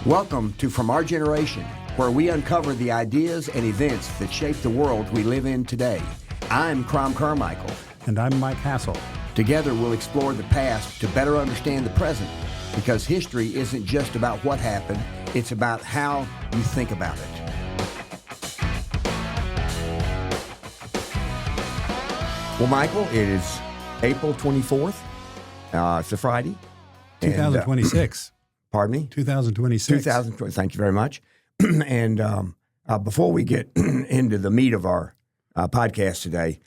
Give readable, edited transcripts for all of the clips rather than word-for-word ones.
Welcome to From Our Generation, where we uncover the ideas and events that shape the world we live in today. I'm Crom Carmichael. And I'm Mike Hassel. Together we'll explore the past to better understand the present, because history isn't just about what happened, it's about how you think about it. Well, Michael, it is April 24th. It's a Friday. 2026. Pardon me? 2026. 2020. Thank you very much. And before we get into the meat of our podcast today,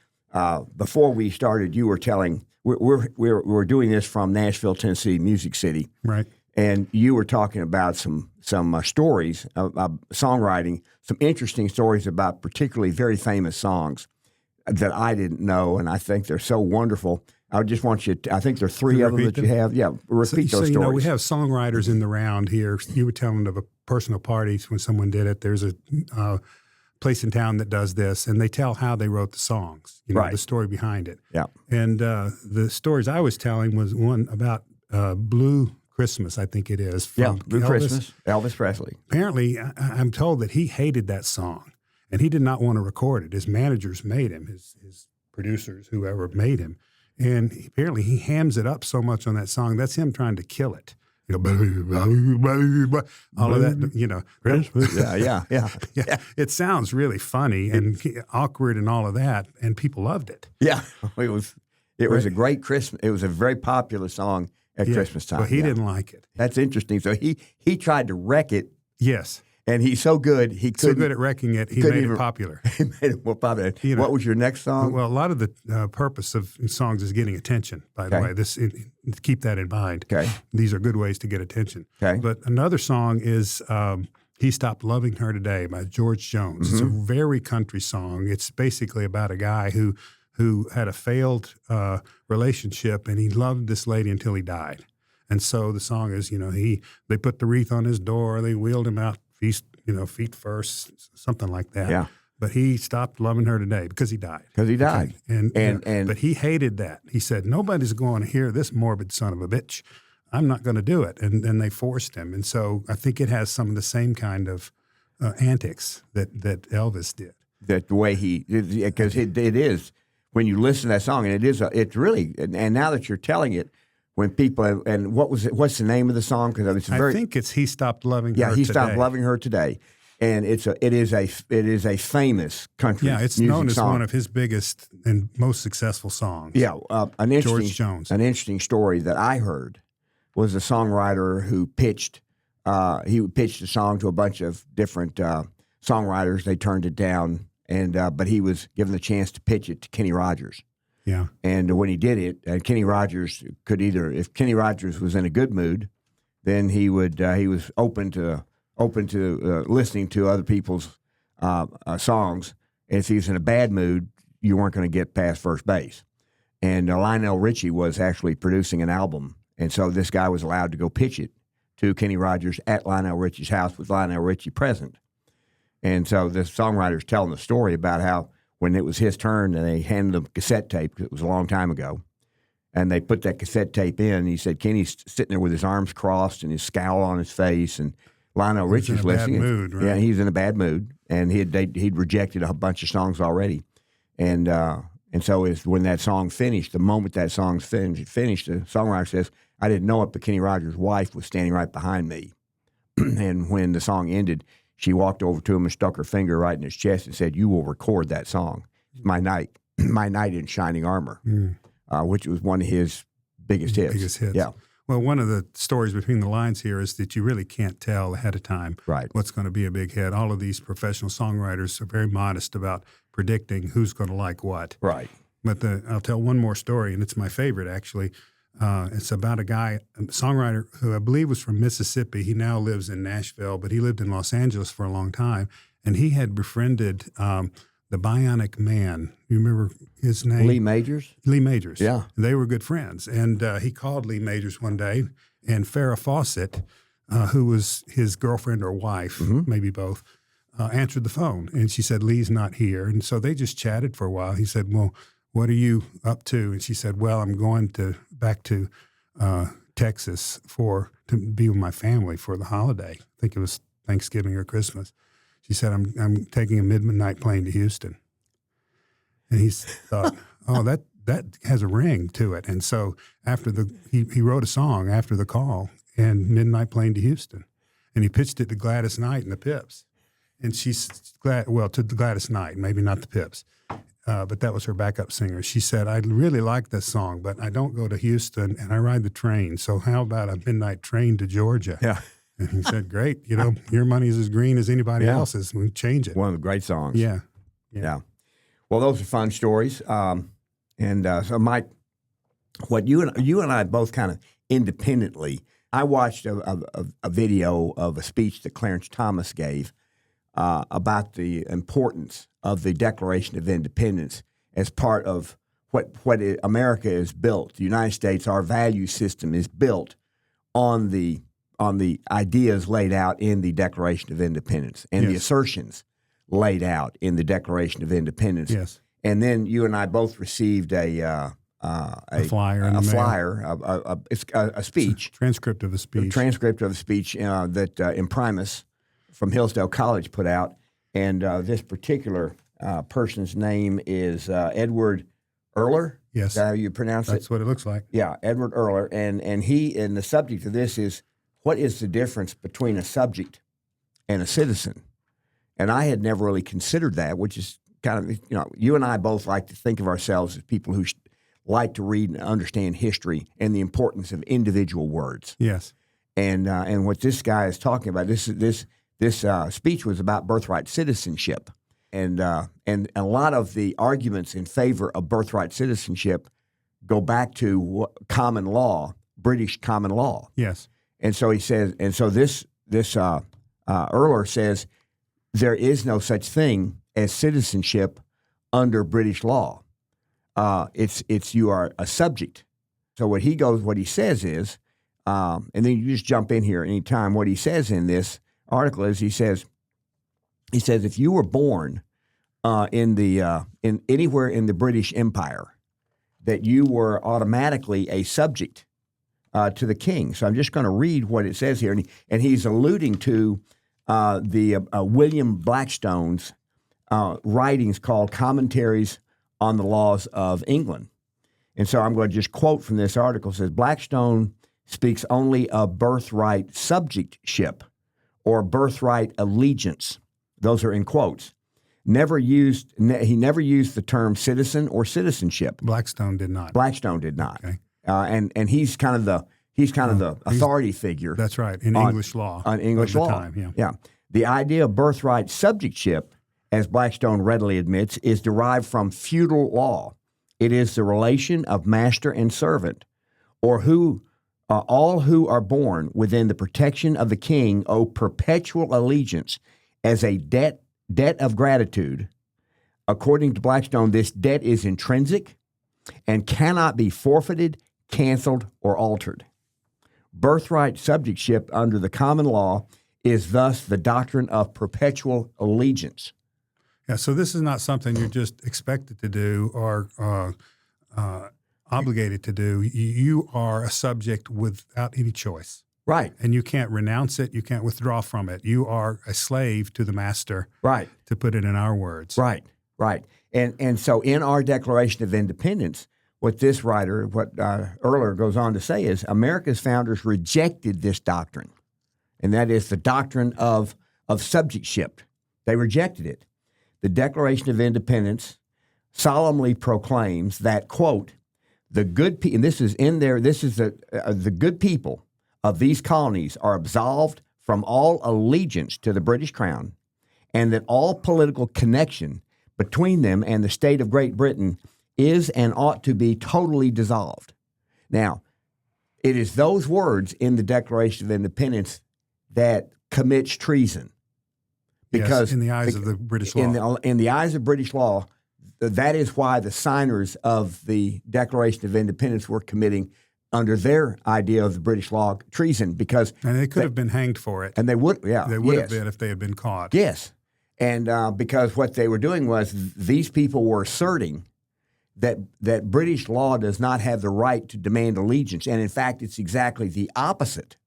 before we started, you were telling we're doing this from Nashville, Tennessee, Music City, right? And you were talking about some stories, songwriting, some interesting stories about particularly very famous songs that I didn't know, and I think they're so wonderful. I just want you to, I think there are three of them that you have. Yeah, repeat those stories. You know, we have songwriters in the round here. You were telling of a personal party when someone did it. There's a place in town that does this, and they tell how they wrote the songs, you know, right. The story behind it. Yeah. And the stories I was telling was one about Blue Christmas, I think it is. From Blue Christmas, Elvis Presley. Apparently, I'm told that he hated that song, and he did not want to record it. His managers made him, his producers, whoever made him. And apparently he hams it up so much on that song. That's him trying to kill it. You know, all of that, you know. Yeah. It sounds really funny and awkward and all of that, and people loved it. Yeah, it was a great Christmas. It was a very popular song at Christmas time. But he didn't like it. That's interesting. So he tried to wreck it. Yes. And he's so good, so good at wrecking it, he made it popular. He made it more popular. You know, what was your next song? Well, a lot of the purpose of songs is getting attention, by the way. Keep that in mind. Okay. These are good ways to get attention. Okay. But another song is He Stopped Loving Her Today by George Jones. Mm-hmm. It's a very country song. It's basically about a guy who had a failed relationship, and he loved this lady until he died. And so the song is, you know, they put the wreath on his door, they wheeled him out, feet first, something like that. Yeah. But he stopped loving her today because he died. Because he died. Okay. But he hated that. He said, nobody's going to hear this morbid son of a bitch. I'm not going to do it. And then they forced him. And so I think it has some of the same kind of antics that Elvis did. That the way because it is, when you listen to that song, and it's really, and now that you're telling it, when people, and what's the name of the song? Because I think it's He Stopped Loving Her Today. Yeah, He Stopped Loving Her Today. And it is a famous country music song. Yeah, it's known as one of his biggest and most successful songs. Yeah, George Jones. An interesting story that I heard was a songwriter who pitched a song to a bunch of different songwriters. They turned it down, but he was given the chance to pitch it to Kenny Rogers. Yeah. And when he did it, Kenny Rogers could if Kenny Rogers was in a good mood, then he was open to listening to other people's songs. And if he was in a bad mood, you weren't going to get past first base. And Lionel Richie was actually producing an album, and so this guy was allowed to go pitch it to Kenny Rogers at Lionel Richie's house with Lionel Richie present. And so the songwriter's telling the story about how when it was his turn and they handed him cassette tape, because it was a long time ago, and they put that cassette tape in, and he said Kenny's sitting there with his arms crossed and his scowl on his face, and Lionel Richie's listening. He's in a bad mood, right? Yeah, he's in a bad mood, and he'd rejected a bunch of songs already. And so when that song finished, the moment that song finished, the songwriter says, I didn't know it, but Kenny Rogers' wife was standing right behind me. And when the song ended, she walked over to him and stuck her finger right in his chest and said, you will record that song. It's my night in shining armor, which was one of his biggest hits. Yeah. Well, one of the stories between the lines here is that you really can't tell ahead of time what's going to be a big hit. All of these professional songwriters are very modest about predicting who's going to like what. Right. But I'll tell one more story, and it's my favorite, actually. It's about a songwriter who I believe was from Mississippi. He now lives in Nashville, but he lived in Los Angeles for a long time. And he had befriended the Bionic Man. You remember his name? Lee Majors? Lee Majors. Yeah. They were good friends. And he called Lee Majors one day, and Farrah Fawcett, who was his girlfriend or wife, maybe both, answered the phone. And she said, Lee's not here. And so they just chatted for a while. He said, well, what are you up to? And she said, well, I'm going back to Texas to be with my family for the holiday. I think it was Thanksgiving or Christmas. She said, I'm taking a midnight plane to Houston. And he thought, oh, that has a ring to it. And so after he wrote a song after the call and midnight plane to Houston. And he pitched it to Gladys Knight and the Pips. And she's to Gladys Knight, maybe not the Pips. But that was her backup singer. She said, I really like this song, but I don't go to Houston and I ride the train. So how about a midnight train to Georgia? Yeah. And he said, great. Your money's as green as anybody else's. We change it. One of the great songs. Yeah. Well, those are fun stories. So Mike, what you and I both kind of independently, I watched a video of a speech that Clarence Thomas gave about the importance of the Declaration of Independence as part of what America is built. The United States, our value system is built on the ideas laid out in the Declaration of Independence and the assertions laid out in the Declaration of Independence. Yes. And then you and I both received a flyer, a speech, transcript of a speech, that Imprimis from Hillsdale College put out, and this particular person's name is Edward Erler. Yes, is that how you pronounce it? That's what it looks like. Yeah, Edward Erler, and the subject of this is what is the difference between a subject and a citizen, and I had never really considered that, which is kind of you and I both like to think of ourselves as people who like to read and understand history and the importance of individual words. Yes, and what this guy is talking about, this speech was about birthright citizenship, and a lot of the arguments in favor of birthright citizenship go back to common law, British common law. Yes, and so he says, and so this Erler says there is no such thing as citizenship under British law. It's you are a subject. So what he says is, and then you just jump in here anytime. What he says in this article is he says if you were born in anywhere in the British Empire, that you were automatically a subject to the king. So I'm just going to read what it says here, and he's alluding to the William Blackstone's writings called Commentaries on the Laws of England. And so I'm going to just quote from this article. It says, Blackstone speaks only of birthright subjectship or birthright allegiance. Those are in quotes. He never used the term citizen or citizenship. Blackstone did not. Okay. And he's kind of the authority figure. That's right, in English law. On English law. Time, yeah. The idea of birthright subjectship, as Blackstone readily admits, is derived from feudal law. It is the relation of master and servant, or all who are born within the protection of the king owe perpetual allegiance as a debt of gratitude. According to Blackstone, this debt is intrinsic and cannot be forfeited, canceled, or altered. Birthright subjectship under the common law is thus the doctrine of perpetual allegiance. Yeah, so this is not something you're just expected to do or obligated to do. You are a subject without any choice. Right. And you can't renounce it. You can't withdraw from it. You are a slave to the master. Right. To put it in our words. Right. And so in our Declaration of Independence, what this writer, Erler goes on to say is America's founders rejected this doctrine, and that is the doctrine of subjectship. They rejected it. The Declaration of Independence solemnly proclaims that, quote, the good people, and this is in there, this is the good people of these colonies are absolved from all allegiance to the British Crown, and that all political connection between them and the state of Great Britain is and ought to be totally dissolved. Now, it is those words in the Declaration of Independence that commits treason. Because in the eyes of the British law. In the eyes of British law, that is why the signers of the Declaration of Independence were committing, under their idea of the British law, treason. And they could have been hanged for it. And they would, yeah. They would have been if they had been caught. Yes. And because what they were doing was these people were asserting that British law does not have the right to demand allegiance. And in fact, it's exactly the opposite.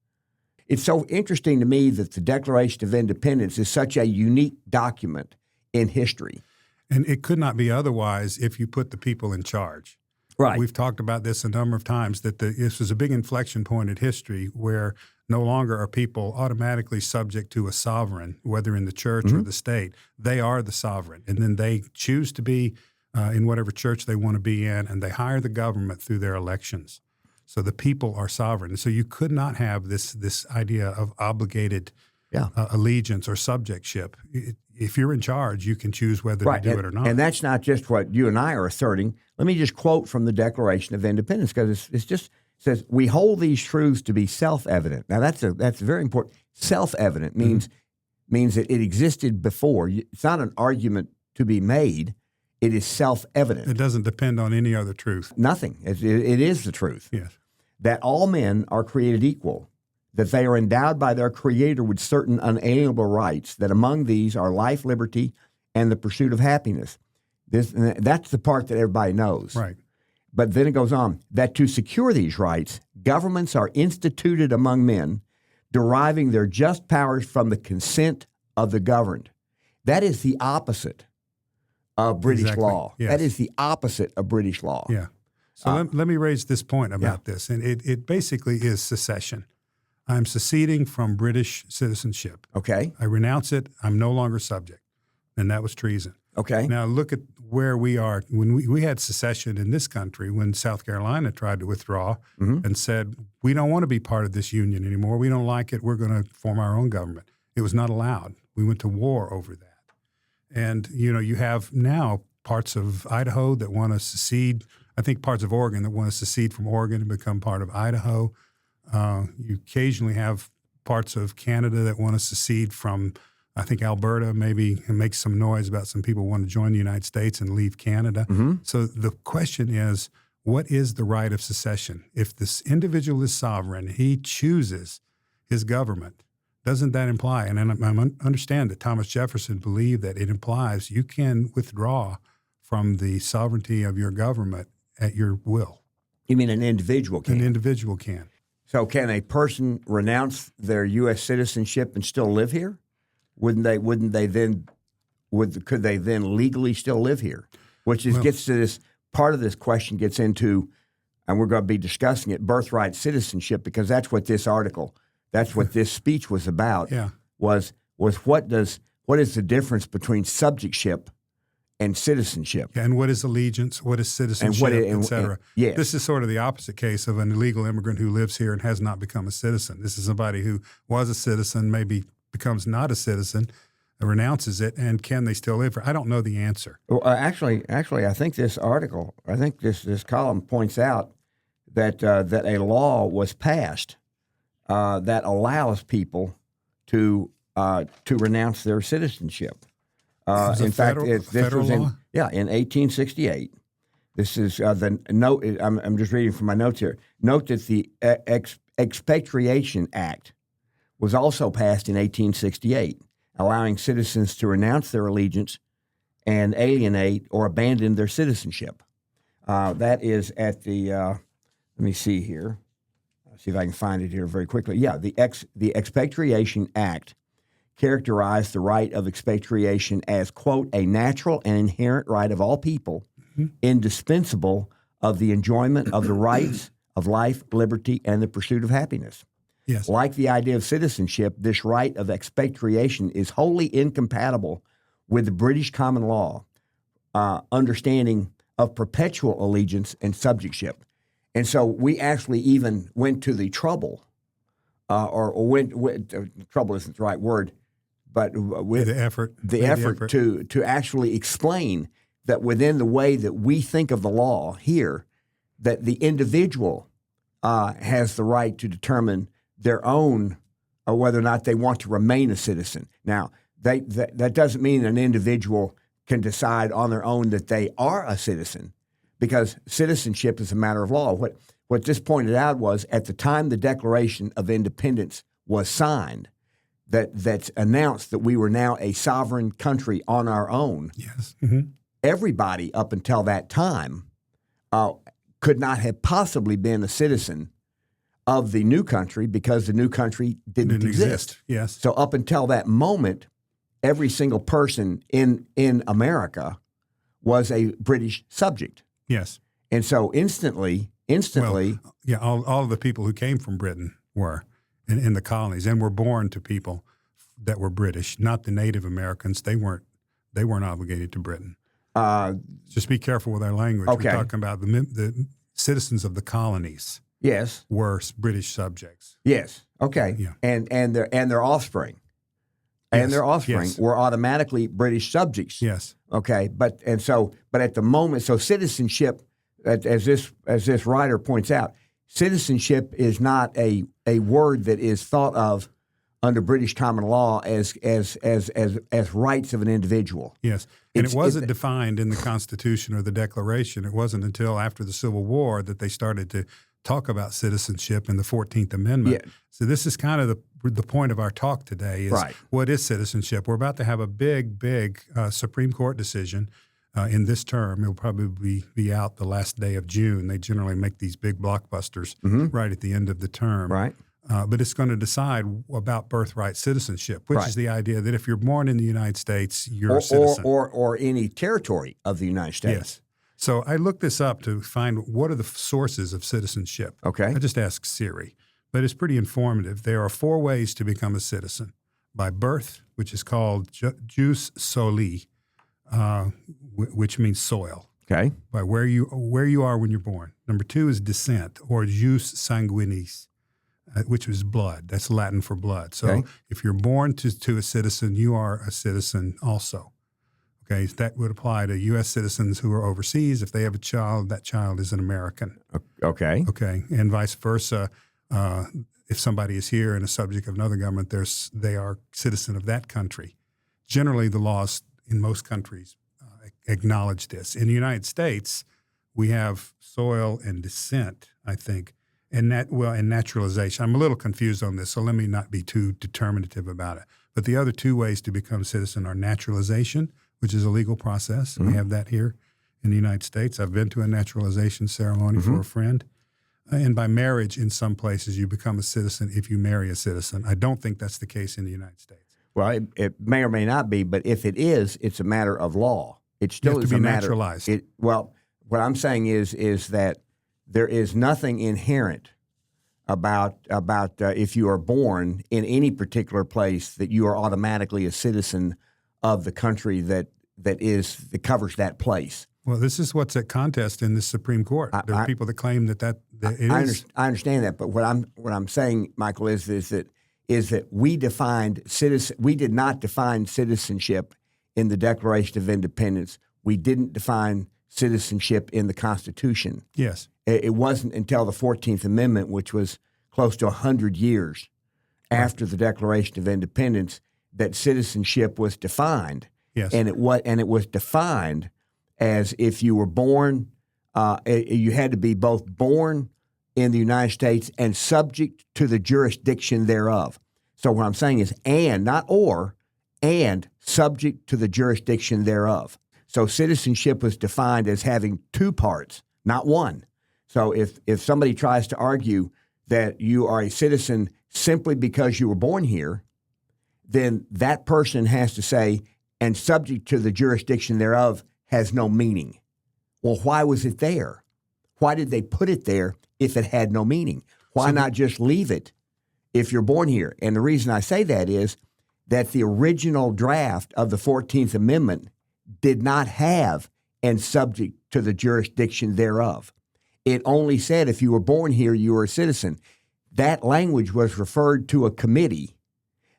It's so interesting to me that the Declaration of Independence is such a unique document in history. And it could not be otherwise if you put the people in charge. Right. We've talked about this a number of times, that this was a big inflection point in history where no longer are people automatically subject to a sovereign, whether in the church or the state. They are the sovereign. And then they choose to be in whatever church they want to be in, and they hire the government through their elections. So the people are sovereign. So you could not have this idea of obligated allegiance or subjectship. If you're in charge, you can choose whether to do it or not. And that's not just what you and I are asserting. Let me just quote from the Declaration of Independence, because it says, we hold these truths to be self-evident. Now, that's very important. Self-evident means that it existed before. It's not an argument to be made. It is self-evident. It doesn't depend on any other truth. Nothing. It is the truth. Yes. That all men are created equal, that they are endowed by their Creator with certain unalienable rights, that among these are life, liberty, and the pursuit of happiness. That's the part that everybody knows. Right. But then it goes on, that to secure these rights, governments are instituted among men, deriving their just powers from the consent of the governed. That is the opposite of British law. Yes. That is the opposite of British law. Yeah. So let me raise this point about this. And it basically is secession. I'm seceding from British citizenship. Okay. I renounce it. I'm no longer subject. And that was treason. Okay. Now look at where we are. When we had secession in this country, when South Carolina tried to withdraw and said, we don't want to be part of this union anymore. We don't like it. We're going to form our own government. It was not allowed. We went to war over that. And, you have now parts of Idaho that want to secede. I think parts of Oregon that want to secede from Oregon and become part of Idaho. You occasionally have parts of Canada that want to secede from, I think, Alberta, maybe, and make some noise about some people want to join the United States and leave Canada. So the question is, what is the right of secession? If this individual is sovereign, he chooses his government. Doesn't that imply, and I understand that Thomas Jefferson believed that it implies you can withdraw from the sovereignty of your government at your will. You mean an individual can? An individual can. So can a person renounce their U.S. citizenship and still live here? Could they then legally still live here? Which gets to this, part of this question gets into, and we're going to be discussing it, birthright citizenship, because that's what this speech was about. Yeah. Was what is the difference between subjectship and citizenship? Yeah, and what is allegiance? What is citizenship, et cetera? Yes. This is sort of the opposite case of an illegal immigrant who lives here and has not become a citizen. This is somebody who was a citizen, maybe becomes not a citizen, renounces it, and can they still live here? I don't know the answer. Well, actually, I think this column points out that a law was passed that allows people to renounce their citizenship. In fact, this was in 1868. This is the note. I'm just reading from my notes here. Note that the Expatriation Act was also passed in 1868, allowing citizens to renounce their allegiance and alienate or abandon their citizenship. That is at the. Let me see here. See if I can find it here very quickly. Yeah, the Expatriation Act characterized the right of expatriation as, quote, a natural and inherent right of all people, indispensable of the enjoyment of the rights of life, liberty, and the pursuit of happiness. Yes. Like the idea of citizenship, this right of expatriation is wholly incompatible with the British common law understanding of perpetual allegiance and subjectship. And so we actually even went to the trouble, trouble isn't the right word, but with the effort to actually explain that within the way that we think of the law here, that the individual has the right to determine their own whether or not they want to remain a citizen. Now, that doesn't mean an individual can decide on their own that they are a citizen, because citizenship is a matter of law. What this pointed out was, at the time the Declaration of Independence was signed, that's announced that we were now a sovereign country on our own. Yes. Everybody up until that time could not have possibly been a citizen of the new country because the new country didn't exist. Yes. So up until that moment, every single person in America was a British subject. Yes. And so instantly, Well, yeah, all of the people who came from Britain were in the colonies and were born to people that were British, not the Native Americans. They weren't obligated to Britain. Just be careful with our language. Okay. We're talking about the citizens of the colonies. Yes. Were British subjects. Yes. Okay. Yeah. And their offspring. Yes. And their offspring Yes. were automatically British subjects. Yes. Okay. But at the moment, so citizenship, as this writer points out, citizenship is not a word that is thought of under British common law as rights of an individual. Yes. And it wasn't defined in the Constitution or the Declaration. It wasn't until after the Civil War that they started to talk about citizenship in the 14th Amendment. Yeah. So this is kind of the point of our talk today is Right. What is citizenship? We're about to have a big Supreme Court decision in this term. It'll probably be out the last day of June. They generally make these big blockbusters right at the end of the term. Right. But it's going to decide about birthright citizenship, which is the idea that if you're born in the United States, you're a citizen. Or any territory of the United States. Yes. So I looked this up to find what are the sources of citizenship. Okay. I just asked Siri, but it's pretty informative. There are 4 ways to become a citizen: by birth, which is called jus soli, which means soil. Okay. By where you are when you're born. Number 2 is descent, or jus sanguinis, which is blood. That's Latin for blood. So if you're born to a citizen, you are a citizen also. Okay, that would apply to U.S. citizens who are overseas. If they have a child, that child is an American. Okay. Okay, and vice versa. If somebody is here and a subject of another government, they are citizen of that country. Generally, the laws in most countries acknowledge this. In the United States, we have soil and descent, I think, and naturalization. I'm a little confused on this, so let me not be too determinative about it. But the other 2 ways to become a citizen are naturalization, which is a legal process. We have that here in the United States. I've been to a naturalization ceremony for a friend. And by marriage, in some places, you become a citizen if you marry a citizen. I don't think that's the case in the United States. Well, it may or may not be, but if it is, it's a matter of law. It still is a matter. Naturalized. Well, what I'm saying is that there is nothing inherent about if you are born in any particular place that you are automatically a citizen of the country that covers that place. Well, this is what's at contest in the Supreme Court. There are people that claim that it is. I understand that, but what I'm saying, Michael, is that we did not define citizenship in the Declaration of Independence. We didn't define citizenship in the Constitution. Yes. It wasn't until the 14th Amendment, which was close to 100 years after the Declaration of Independence, that citizenship was defined. Yes. And it was defined as if you were born, you had to be both born in the United States and subject to the jurisdiction thereof. So what I'm saying is and, not or, and subject to the jurisdiction thereof. So citizenship was defined as having 2 parts, not one. So if somebody tries to argue that you are a citizen simply because you were born here, then that person has to say, and subject to the jurisdiction thereof has no meaning. Well, why was it there? Why did they put it there if it had no meaning? Why not just leave it if you're born here? And the reason I say that is that the original draft of the 14th Amendment did not have and subject to the jurisdiction thereof. It only said if you were born here, you were a citizen. That language was referred to a committee.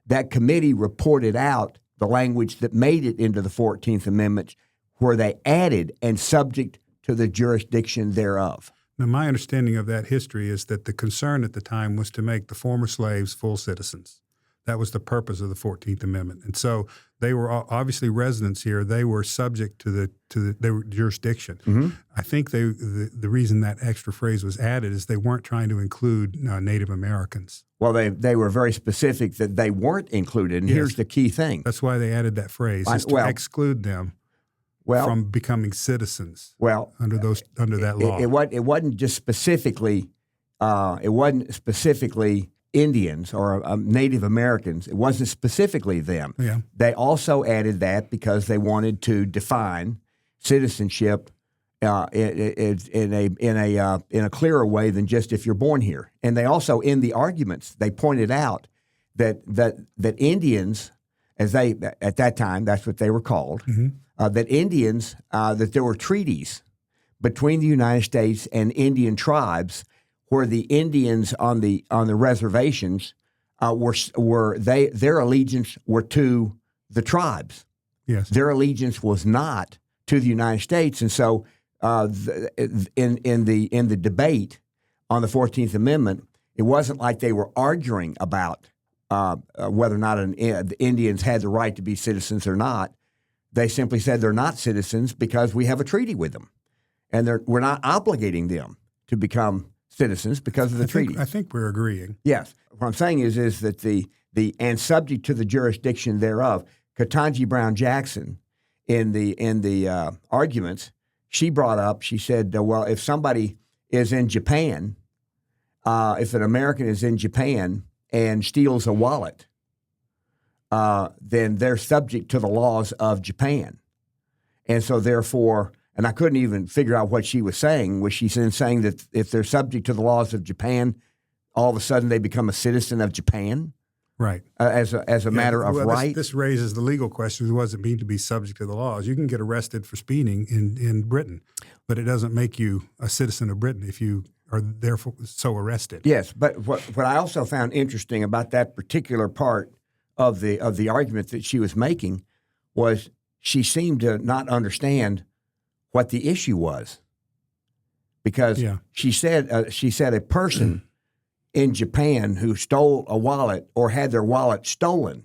That committee reported out the language that made it into the 14th Amendment, where they added and subject to the jurisdiction thereof. Now, my understanding of that history is that the concern at the time was to make the former slaves full citizens. That was the purpose of the 14th Amendment. And so they were obviously residents here. They were subject to their jurisdiction. Mm-hmm. I think the reason that extra phrase was added is they weren't trying to include Native Americans. Well, they were very specific that they weren't included. And here's the key thing. That's why they added that phrase, is to exclude them. Well, from becoming citizens well, under that law? It wasn't just specifically. It wasn't specifically Indians or Native Americans. It wasn't specifically them. Yeah. They also added that because they wanted to define citizenship in a clearer way than just if you're born here. And they also, in the arguments, they pointed out that Indians, as they at that time, that's what they were called, that Indians, that there were treaties between the United States and Indian tribes, where the Indians on the reservations their allegiance were to the tribes. Yes. Their allegiance was not to the United States, and so in the debate on the 14th Amendment, it wasn't like they were arguing about whether or not the Indians had the right to be citizens or not. They simply said they're not citizens because we have a treaty with them, and we're not obligating them to become citizens because of the treaty. I think we're agreeing. Yes. What I'm saying is that the and subject to the jurisdiction thereof, Ketanji Brown Jackson, in the arguments, she brought up, she said, well, if somebody is in Japan, if an American is in Japan and steals a wallet, then they're subject to the laws of Japan. And so therefore, and I couldn't even figure out what she was saying. Was she saying that if they're subject to the laws of Japan, all of a sudden they become a citizen of Japan? Right. As a matter of right? This raises the legal question. What does it mean to be subject to the laws? You can get arrested for speeding in Britain, but it doesn't make you a citizen of Britain if you are therefore so arrested. Yes, but what I also found interesting about that particular part of the argument that she was making was she seemed to not understand what the issue was, because she said a person in Japan who stole a wallet or had their wallet stolen,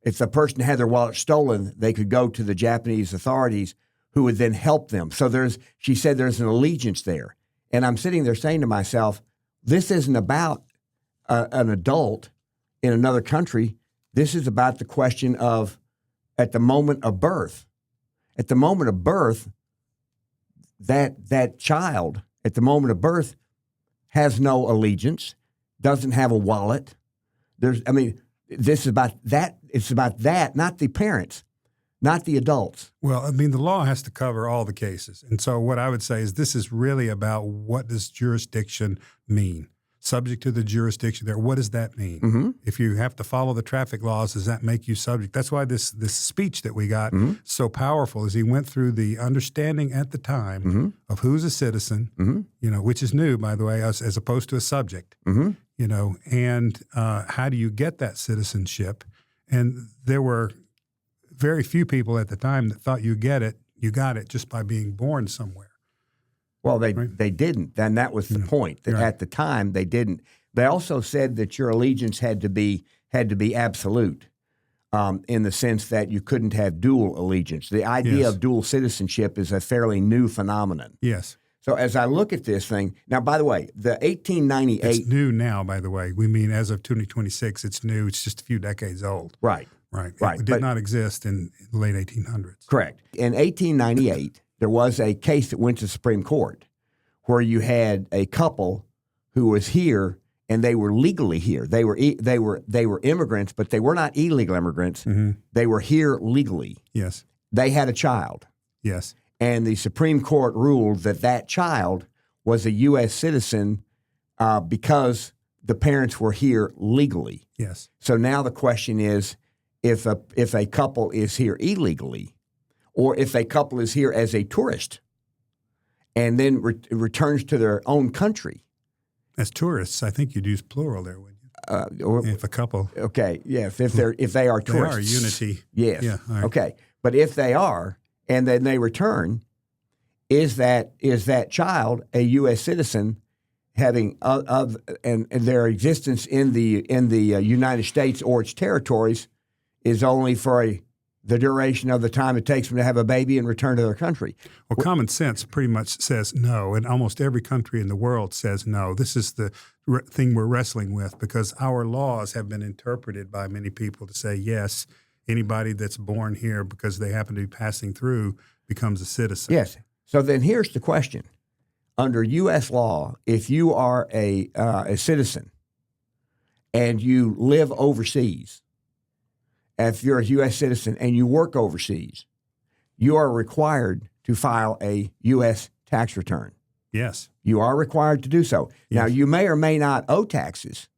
if the person had their wallet stolen, they could go to the Japanese authorities who would then help them. So she said there's an allegiance there. And I'm sitting there saying to myself, this isn't about an adult in another country. This is about the question of at the moment of birth. At the moment of birth, that child at the moment of birth has no allegiance, doesn't have a wallet. This is about that. It's about that, not the parents, not the adults. Well, I mean, the law has to cover all the cases. And so what I would say is this is really about what does jurisdiction mean? Subject to the jurisdiction there. What does that mean? Mm-hmm. If you have to follow the traffic laws, does that make you subject? That's why this speech that we got so powerful is he went through the understanding at the time of who's a citizen, which is new, by the way, as opposed to a subject, and how do you get that citizenship? And there were very few people at the time that thought you got it just by being born somewhere. Well, they didn't, and that was the point. That at the time they didn't. They also said that your allegiance had to be absolute, in the sense that you couldn't have dual allegiance. The idea of dual citizenship is a fairly new phenomenon. Yes. So as I look at this thing now, by the way, the 1898. It's new now. By the way, we mean as of 2026, it's new. It's just a few decades old. Right. It did not exist in the late 1800s. Correct. In 1898. There was a case that went to the Supreme Court where you had a couple who was here and they were legally here. They were immigrants, but they were not illegal immigrants. Mm-hmm. They were here legally. Yes. They had a child. Yes. And the Supreme Court ruled that child was a U.S. citizen because the parents were here legally. Yes. So now the question is, if a couple is here illegally, or if a couple is here as a tourist and then returns to their own country. As tourists, I think you'd use plural there, wouldn't you? If a couple. Okay, yes, if they are tourists. They are unity. Yes. Yeah, all right. Okay, but if they are and then they return, is that child a U.S. citizen having and their existence in the United States or its territories is only for the duration of the time it takes them to have a baby and return to their country? Well, common sense pretty much says no, and almost every country in the world says no. This is the thing we're wrestling with because our laws have been interpreted by many people to say, yes, anybody that's born here because they happen to be passing through becomes a citizen. Yes. So then here's the question. Under U.S. law, if you are a citizen and you live overseas, if you're a U.S. citizen and you work overseas, you are required to file a U.S. tax return. Yes. You are required to do so. Yes. Now, you may or may not owe taxes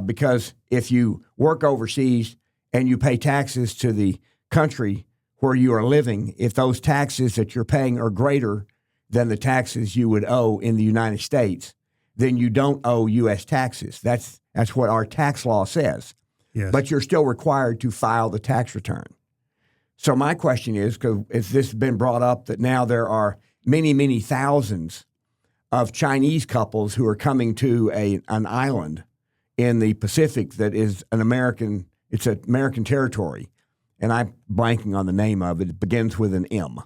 because if you work overseas and you pay taxes to the country where you are living, if those taxes that you're paying are greater than the taxes you would owe in the United States, then you don't owe U.S. taxes. That's what our tax law says. Yes. But you're still required to file the tax return. So my question is, because this has been brought up that now there are many, many thousands of Chinese couples who are coming to an island in the Pacific that is it's an American territory, and I'm blanking on the name of it. It begins with an M.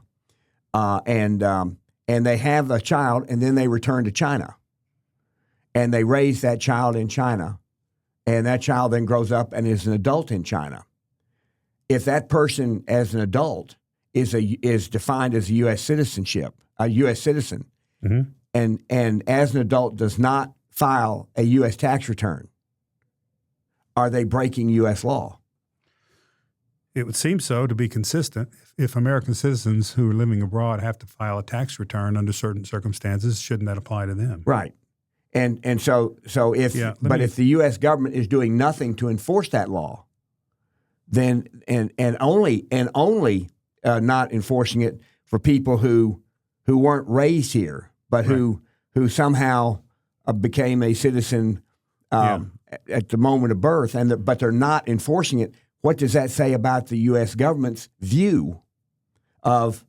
And they have a child, and then they return to China. And they raise that child in China, and that child then grows up and is an adult in China. If that person, as an adult, is defined as a U.S. citizen, Mm-hmm. and as an adult does not file a U.S. tax return, are they breaking U.S. law? It would seem so, to be consistent. If American citizens who are living abroad have to file a tax return under certain circumstances, shouldn't that apply to them? Right. And so if if the U.S. government is doing nothing to enforce that law, then and only not enforcing it for people who weren't raised here, but who somehow became a citizen at the moment of birth, but they're not enforcing it. What does that say about the U.S. government's view of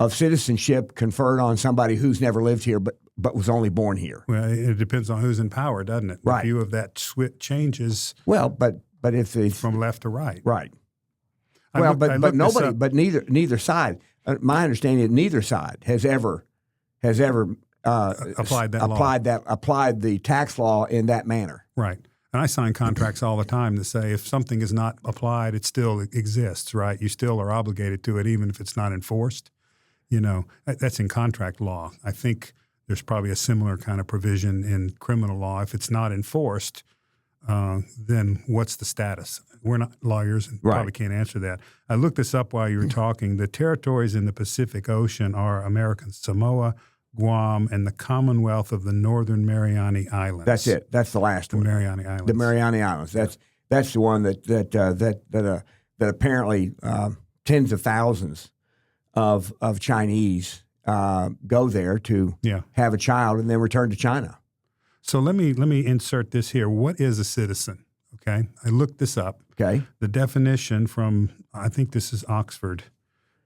citizenship conferred on somebody who's never lived here but was only born here? Well, it depends on who's in power, doesn't it? Right. The view of that changes. Well, but if it's from left to right, right. Neither side. My understanding is neither side has ever applied the tax law in that manner. Right. And I sign contracts all the time that say if something is not applied, it still exists, right? You still are obligated to it, even if it's not enforced. You know, that's in contract law. I think there's probably a similar kind of provision in criminal law. If it's not enforced, then what's the status? We're not lawyers and probably can't answer that. I looked this up while you were talking. The territories in the Pacific Ocean are American Samoa, Guam, and the Commonwealth of the Northern Mariana Islands. That's it. That's the last one. The Mariana Islands. The Mariana Islands. That's the one that apparently tens of thousands of Chinese go there to have a child and then return to China. So let me insert this here. What is a citizen? Okay, I looked this up. Okay, the definition from I think this is Oxford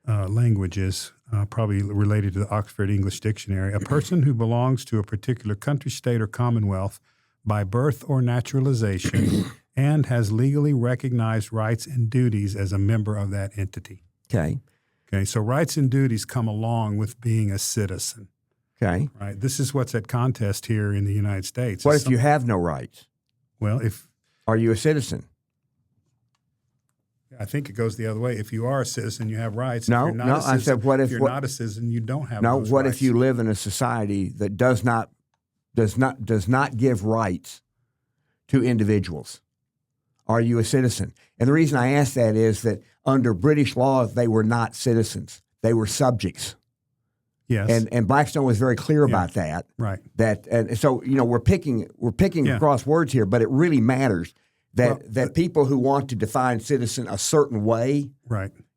Languages, probably related to the Oxford English Dictionary. A person who belongs to a particular country, state, or commonwealth by birth or naturalization and has legally recognized rights and duties as a member of that entity. Okay. Okay, so rights and duties come along with being a citizen. Okay. Right. This is what's at contest here in the United States. What if you have no rights? Well, are you a citizen? I think it goes the other way. If you are a citizen, you have rights. No, if you're not a citizen, I said, what if you're not a citizen, you don't have no? those What rights. if you live in a society that does not give rights to individuals? Are you a citizen? And the reason I ask that is that under British law, they were not citizens; they were subjects. Yes. And Blackstone was very clear about that. Right. And so we're picking across words here, but it really matters that people who want to define citizen a certain way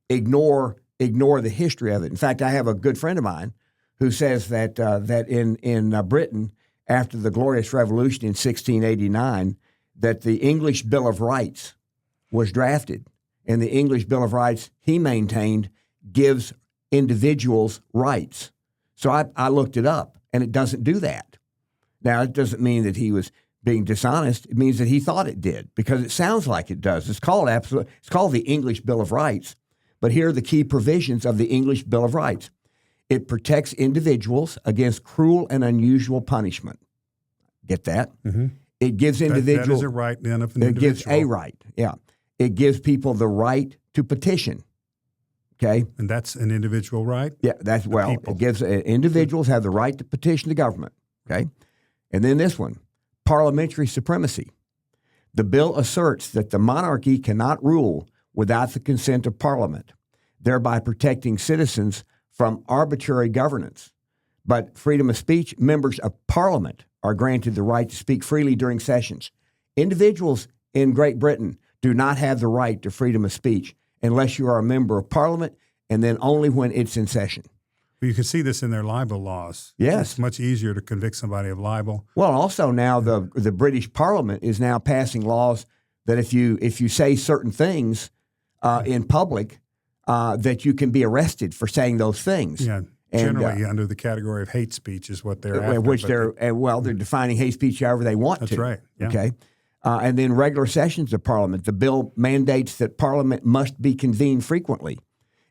ignore the history of it. In fact, I have a good friend of mine who says that in Britain after the Glorious Revolution in 1689 that the English Bill of Rights was drafted, and the English Bill of Rights he maintained gives individuals rights. So I looked it up, and it doesn't do that. Now, it doesn't mean that he was being dishonest. It means that he thought it did, because it sounds like it does. It's called the English Bill of Rights, but here are the key provisions of the English Bill of Rights. It protects individuals against cruel and unusual punishment. Get that? Mm-hmm. It gives individuals... That is a right then of an individual. It gives a right, yeah. It gives people the right to petition. Okay? And that's an individual right? Yeah, that's, well, people. it gives individuals have the right to petition the government. Okay? And then this one, parliamentary supremacy. The bill asserts that the monarchy cannot rule without the consent of Parliament, thereby protecting citizens from arbitrary governance. But freedom of speech, members of Parliament are granted the right to speak freely during sessions. Individuals in Great Britain do not have the right to freedom of speech unless you are a member of Parliament, and then only when it's in session. You can see this in their libel laws. Yes. It's much easier to convict somebody of libel. Well, also now the British Parliament is now passing laws that if you say certain things in public, that you can be arrested for saying those things. Yeah, generally under the category of hate speech is what they're after. Which they're defining hate speech however they want to. That's right. Yeah. Okay. And then regular sessions of Parliament. The bill mandates that Parliament must be convened frequently,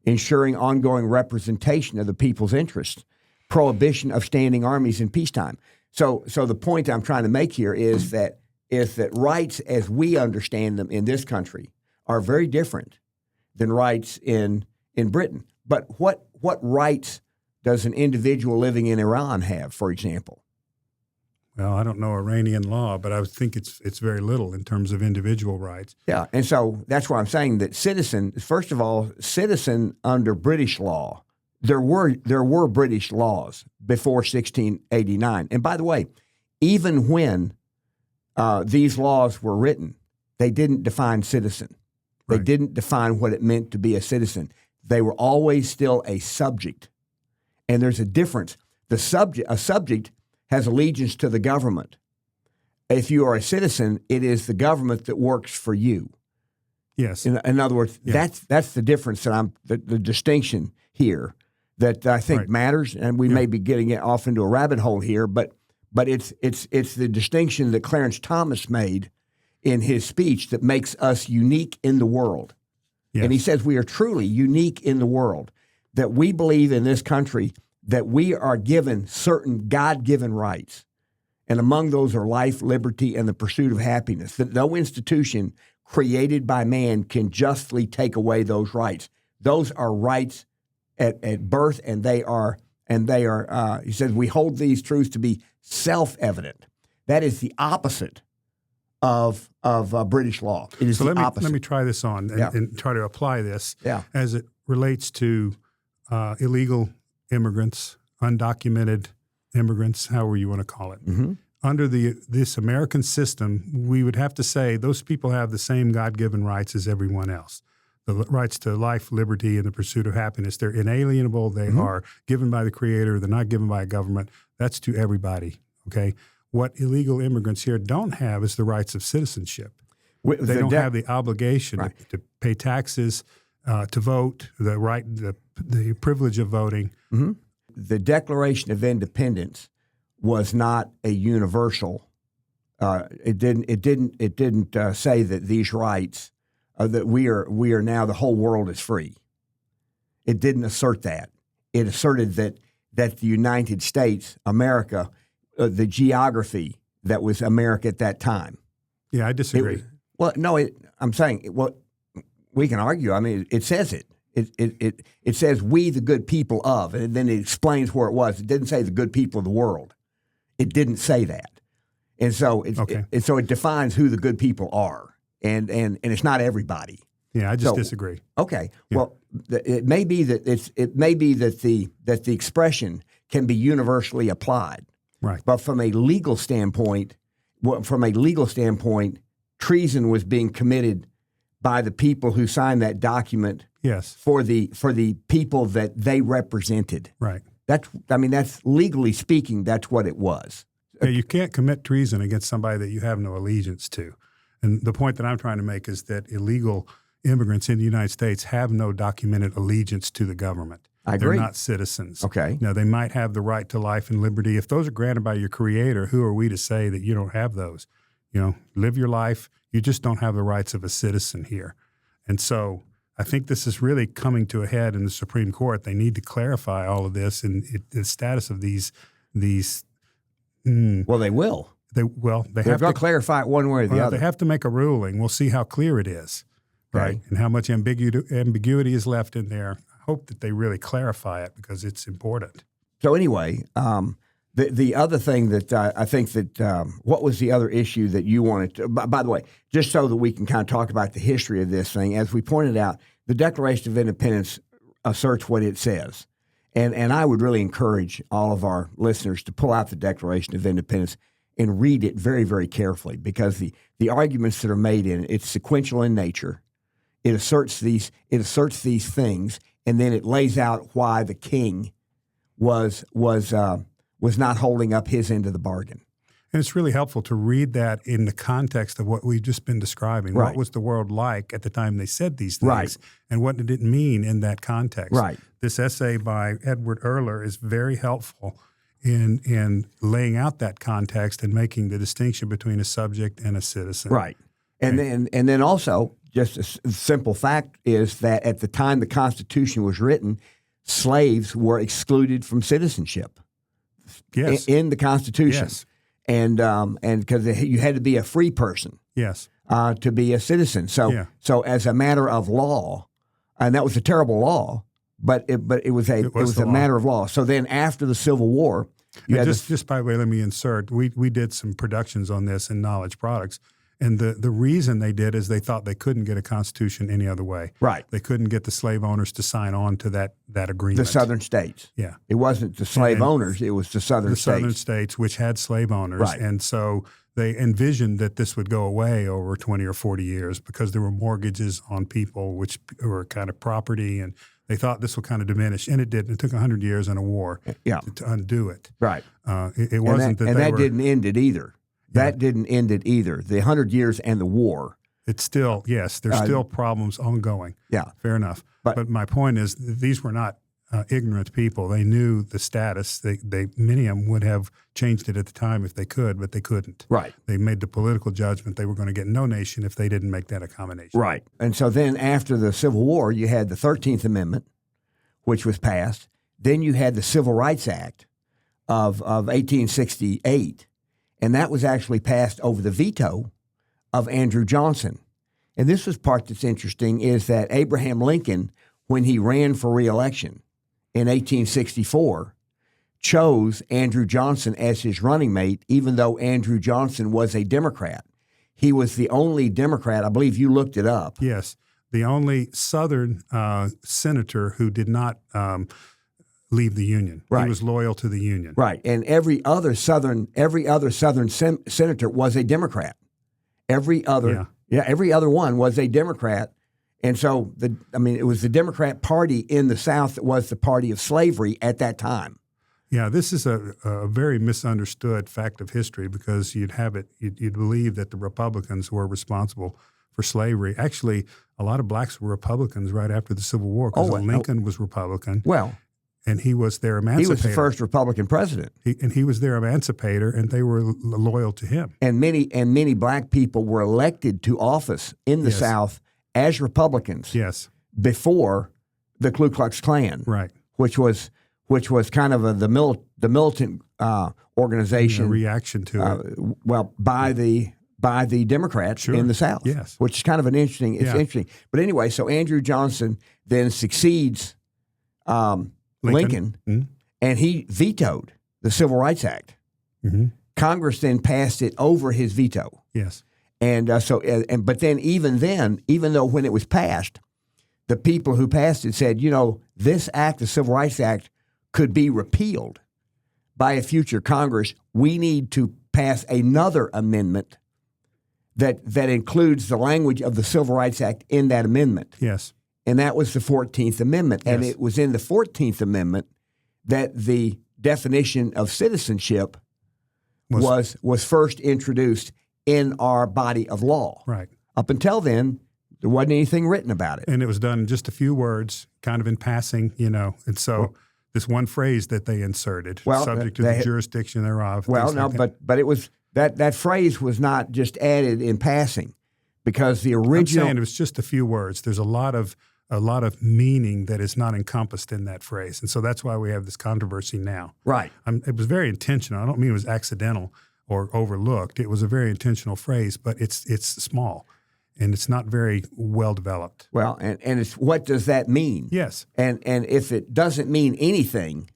ensuring ongoing representation of the people's interests, prohibition of standing armies in peacetime. So the point I'm trying to make here is that rights as we understand them in this country are very different than rights in Britain. But what rights does an individual living in Iran have, for example? Well, I don't know Iranian law, but I think it's very little in terms of individual rights. Yeah, and so that's why I'm saying that first of all, citizen under British law, there were British laws before 1689. And by the way, even when these laws were written, they didn't define citizen. They Right. didn't define what it meant to be a citizen. They were always still a subject. And there's a difference. A subject has allegiance to the government. If you are a citizen, it is the government that works for you. Yes. In other words, Yeah. that's the difference that the distinction here that I think Right. matters. And we may be getting off into a rabbit hole here, but it's the distinction that Clarence Thomas made in his speech that makes us unique in the world. Yes. And he says we are truly unique in the world, that we believe in this country that we are given certain God-given rights. And among those are life, liberty, and the pursuit of happiness, that no institution created by man can justly take away those rights. Those are rights at birth, and they are, he says, we hold these truths to be self-evident. That is the opposite of British law. It is So the opposite. let me try this on and try to apply this as it relates to illegal immigrants, undocumented immigrants, however you want to call it. Mm-hmm. Under this American system, we would have to say those people have the same God-given rights as everyone else. The rights to life, liberty, and the pursuit of happiness. They're inalienable. They are given by the Creator. They're not given by a government. That's to everybody, okay? What illegal immigrants here don't have is the rights of citizenship. They don't have the obligation to pay taxes, to vote, the privilege of voting. Mm-hmm. The Declaration of Independence was not a universal. It didn't say that these rights that we are now the whole world is free. It didn't assert that. It asserted that the United States, America, the geography that was America at that time. Yeah, I disagree. I'm saying we can argue. I mean, it says it. It says we the good people of, and then it explains where it was. It didn't say the good people of the world. It didn't say that, and so it defines who the good people are, and it's not everybody. Yeah, I just disagree. Okay, yeah. Well, it may be that the expression can be universally applied, right? But from a legal standpoint, treason was being committed by the people who signed that document. Yes. For the people that they represented. Right. That's legally speaking, that's what it was. Yeah, you can't commit treason against somebody that you have no allegiance to. And the point that I'm trying to make is that illegal immigrants in the United States have no documented allegiance to the government. I agree. They're not citizens. Okay. Now, they might have the right to life and liberty. If those are granted by your Creator, who are we to say that you don't have those? Live your life. You just don't have the rights of a citizen here. And so I think this is really coming to a head in the Supreme Court. They need to clarify all of this and the status of these. Well, they will. They're have to clarify it one way or the other. They have to make a ruling. We'll see how clear it is. right? And how much ambiguity is left in there. I hope that they really clarify it because it's important. So anyway, the other thing that I think that what was the other issue that you wanted to, by the way, just so that we can kind of talk about the history of this thing, as we pointed out, the Declaration of Independence asserts what it says. And I would really encourage all of our listeners to pull out the Declaration of Independence and read it very, very carefully, because the arguments that are made in it, it's sequential in nature. It asserts these things, and then it lays out why the king was not holding up his end of the bargain. And it's really helpful to read that in the context of what we've just been describing. Right. What was the world like at the time they said these things? Right. And what did it mean in that context? Right. This essay by Edward Erler is very helpful in laying out that context and making the distinction between a subject and a citizen. Right. And then also, just a simple fact is that at the time the Constitution was written, slaves were excluded from citizenship. Yes. In the Constitution. Yes. And because you had to be a free person. Yes. To be a citizen. So as a matter of law, and that was a terrible law, but it was a matter of law. So then after the Civil War, just by the way, let me insert. We did some productions on this in Knowledge Products. And the reason they did is they thought they couldn't get a constitution any other way. Right. They couldn't get the slave owners to sign on to that agreement. The Southern states. Yeah. It wasn't the slave owners, it was the Southern states. The Southern states, which had slave owners. Right. And so they envisioned that this would go away over 20 or 40 years because there were mortgages on people, which were kind of property, and they thought this would kind of diminish. And it did. It took 100 years and a war to undo it. Right. It wasn't that didn't end it either. That didn't end it either. The 100 years and the war. It's still, yes, there's still problems ongoing. Yeah. Fair enough. But my point is, these were not ignorant people. They knew the status. Many of them would have changed it at the time if they could, but they couldn't. Right. They made the political judgment they were going to get no nation if they didn't make that accommodation. Right. And so then after the Civil War, you had the 13th Amendment, which was passed. Then you had the Civil Rights Act of 1868. And that was actually passed over the veto of Andrew Johnson. And this was part that's interesting, is that Abraham Lincoln, when he ran for re-election in 1864, chose Andrew Johnson as his running mate, even though Andrew Johnson was a Democrat. He was the only Democrat, I believe you looked it up. Yes, the only Southern senator who did not leave the Union. Right. He was loyal to the Union. Right, and every other Southern senator was a Democrat. Every other one was a Democrat, and so it was the Democrat Party in the South that was the party of slavery at that time. Yeah, this is a very misunderstood fact of history, because you'd believe that the Republicans were responsible for slavery. Actually, a lot of blacks were Republicans right after the Civil War, because Lincoln was Republican. Well. And he was their emancipator. He was the first Republican president. He was their emancipator, and they were loyal to him. And many black people were elected to office in the South as Republicans. Yes. Before the Ku Klux Klan. Right. Which was kind of the militant organization. A reaction to it. By the Democrats in the South. Yes. Which is kind of interesting. Interesting. But anyway, so Andrew Johnson then succeeds Lincoln, and he vetoed the Civil Rights Act. Mm-hmm. Congress then passed it over his veto. Yes. And but then, even though when it was passed, the people who passed it said, this act, the Civil Rights Act, could be repealed by a future Congress. We need to pass another amendment that that the language of the Civil Rights Act in that amendment. Yes. And that was the 14th Amendment. Yes. And it was in the 14th Amendment that the definition of citizenship was first introduced in our body of law. Right. Up until then, there wasn't anything written about it. And it was done in just a few words, kind of in passing, And so this one phrase that they inserted, subject to the jurisdiction thereof. Well, no, but it was that phrase was not just added in passing, because the original. I'm saying it was just a few words. There's a lot of meaning that is not encompassed in that phrase, and so that's why we have this controversy now. Right. It was very intentional. I don't mean it was accidental or overlooked. It was a very intentional phrase, but it's small. and it's not very well developed. Well, and it's what does that mean? Yes. And if it doesn't mean anything,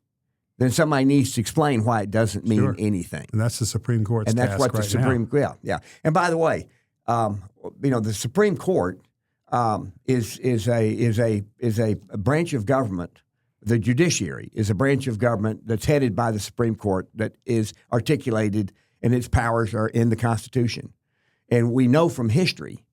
then somebody needs to explain why it doesn't mean anything. And that's the Supreme Court's and that's task what the right Supreme now. yeah. And by the way, the Supreme Court is a branch of government. The judiciary is a branch of government that's headed by the Supreme Court that is articulated, and its powers are in the Constitution. And we know from history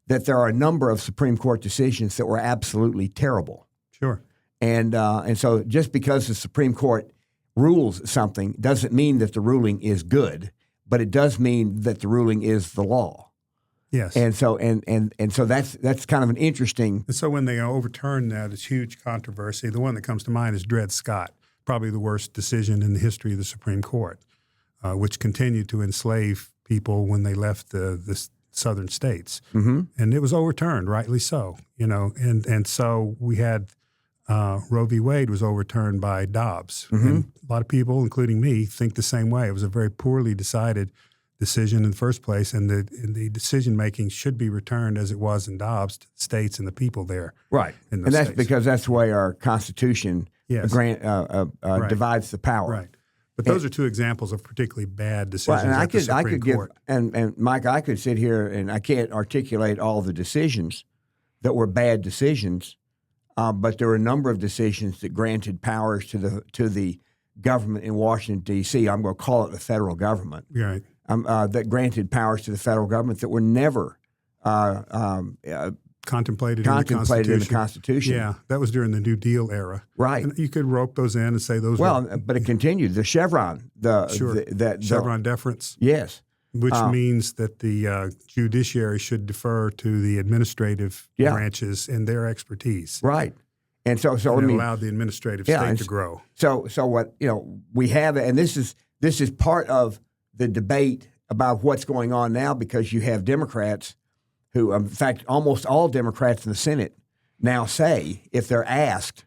that there are a number of Supreme Court decisions that were absolutely terrible. Sure. And so just because the Supreme Court rules something doesn't mean that the ruling is good, but it does mean that the ruling is the law. Yes. And so that's kind of an interesting. And so when they overturn that, it's huge controversy. The one that comes to mind is Dred Scott, probably the worst decision in the history of the Supreme Court, which continued to enslave people when they left the southern states. Mm-hmm. And it was overturned, rightly so. And so we had Roe v. Wade was overturned by Dobbs. Mm-hmm. And a lot of people, including me, think the same way. It was a very poorly decided decision in the first place, and the decision-making should be returned as it was in Dobbs to the states and the people there. Right. And that's states. because that's the way our Constitution Right. divides the power. Right. But those are two examples of particularly bad decisions And at the Supreme Court. And Mike, I could sit here and I can't articulate all the decisions that were bad decisions, but there were a number of decisions that granted powers to the government in Washington, D.C. I'm going to call it the federal government. Right. That granted powers to the federal government that were never contemplated in the Constitution. Yeah, that was during the New Deal era. Right. And you could rope those in and say those were... but it continued. The Chevron. Chevron deference. Yes. Which means that the judiciary should defer to the administrative branches and their expertise. Right. And so it allowed the administrative state to grow. So what we have, and this is part of the debate about what's going on now, because you have Democrats who, in fact, almost all Democrats in the Senate now say, if they're asked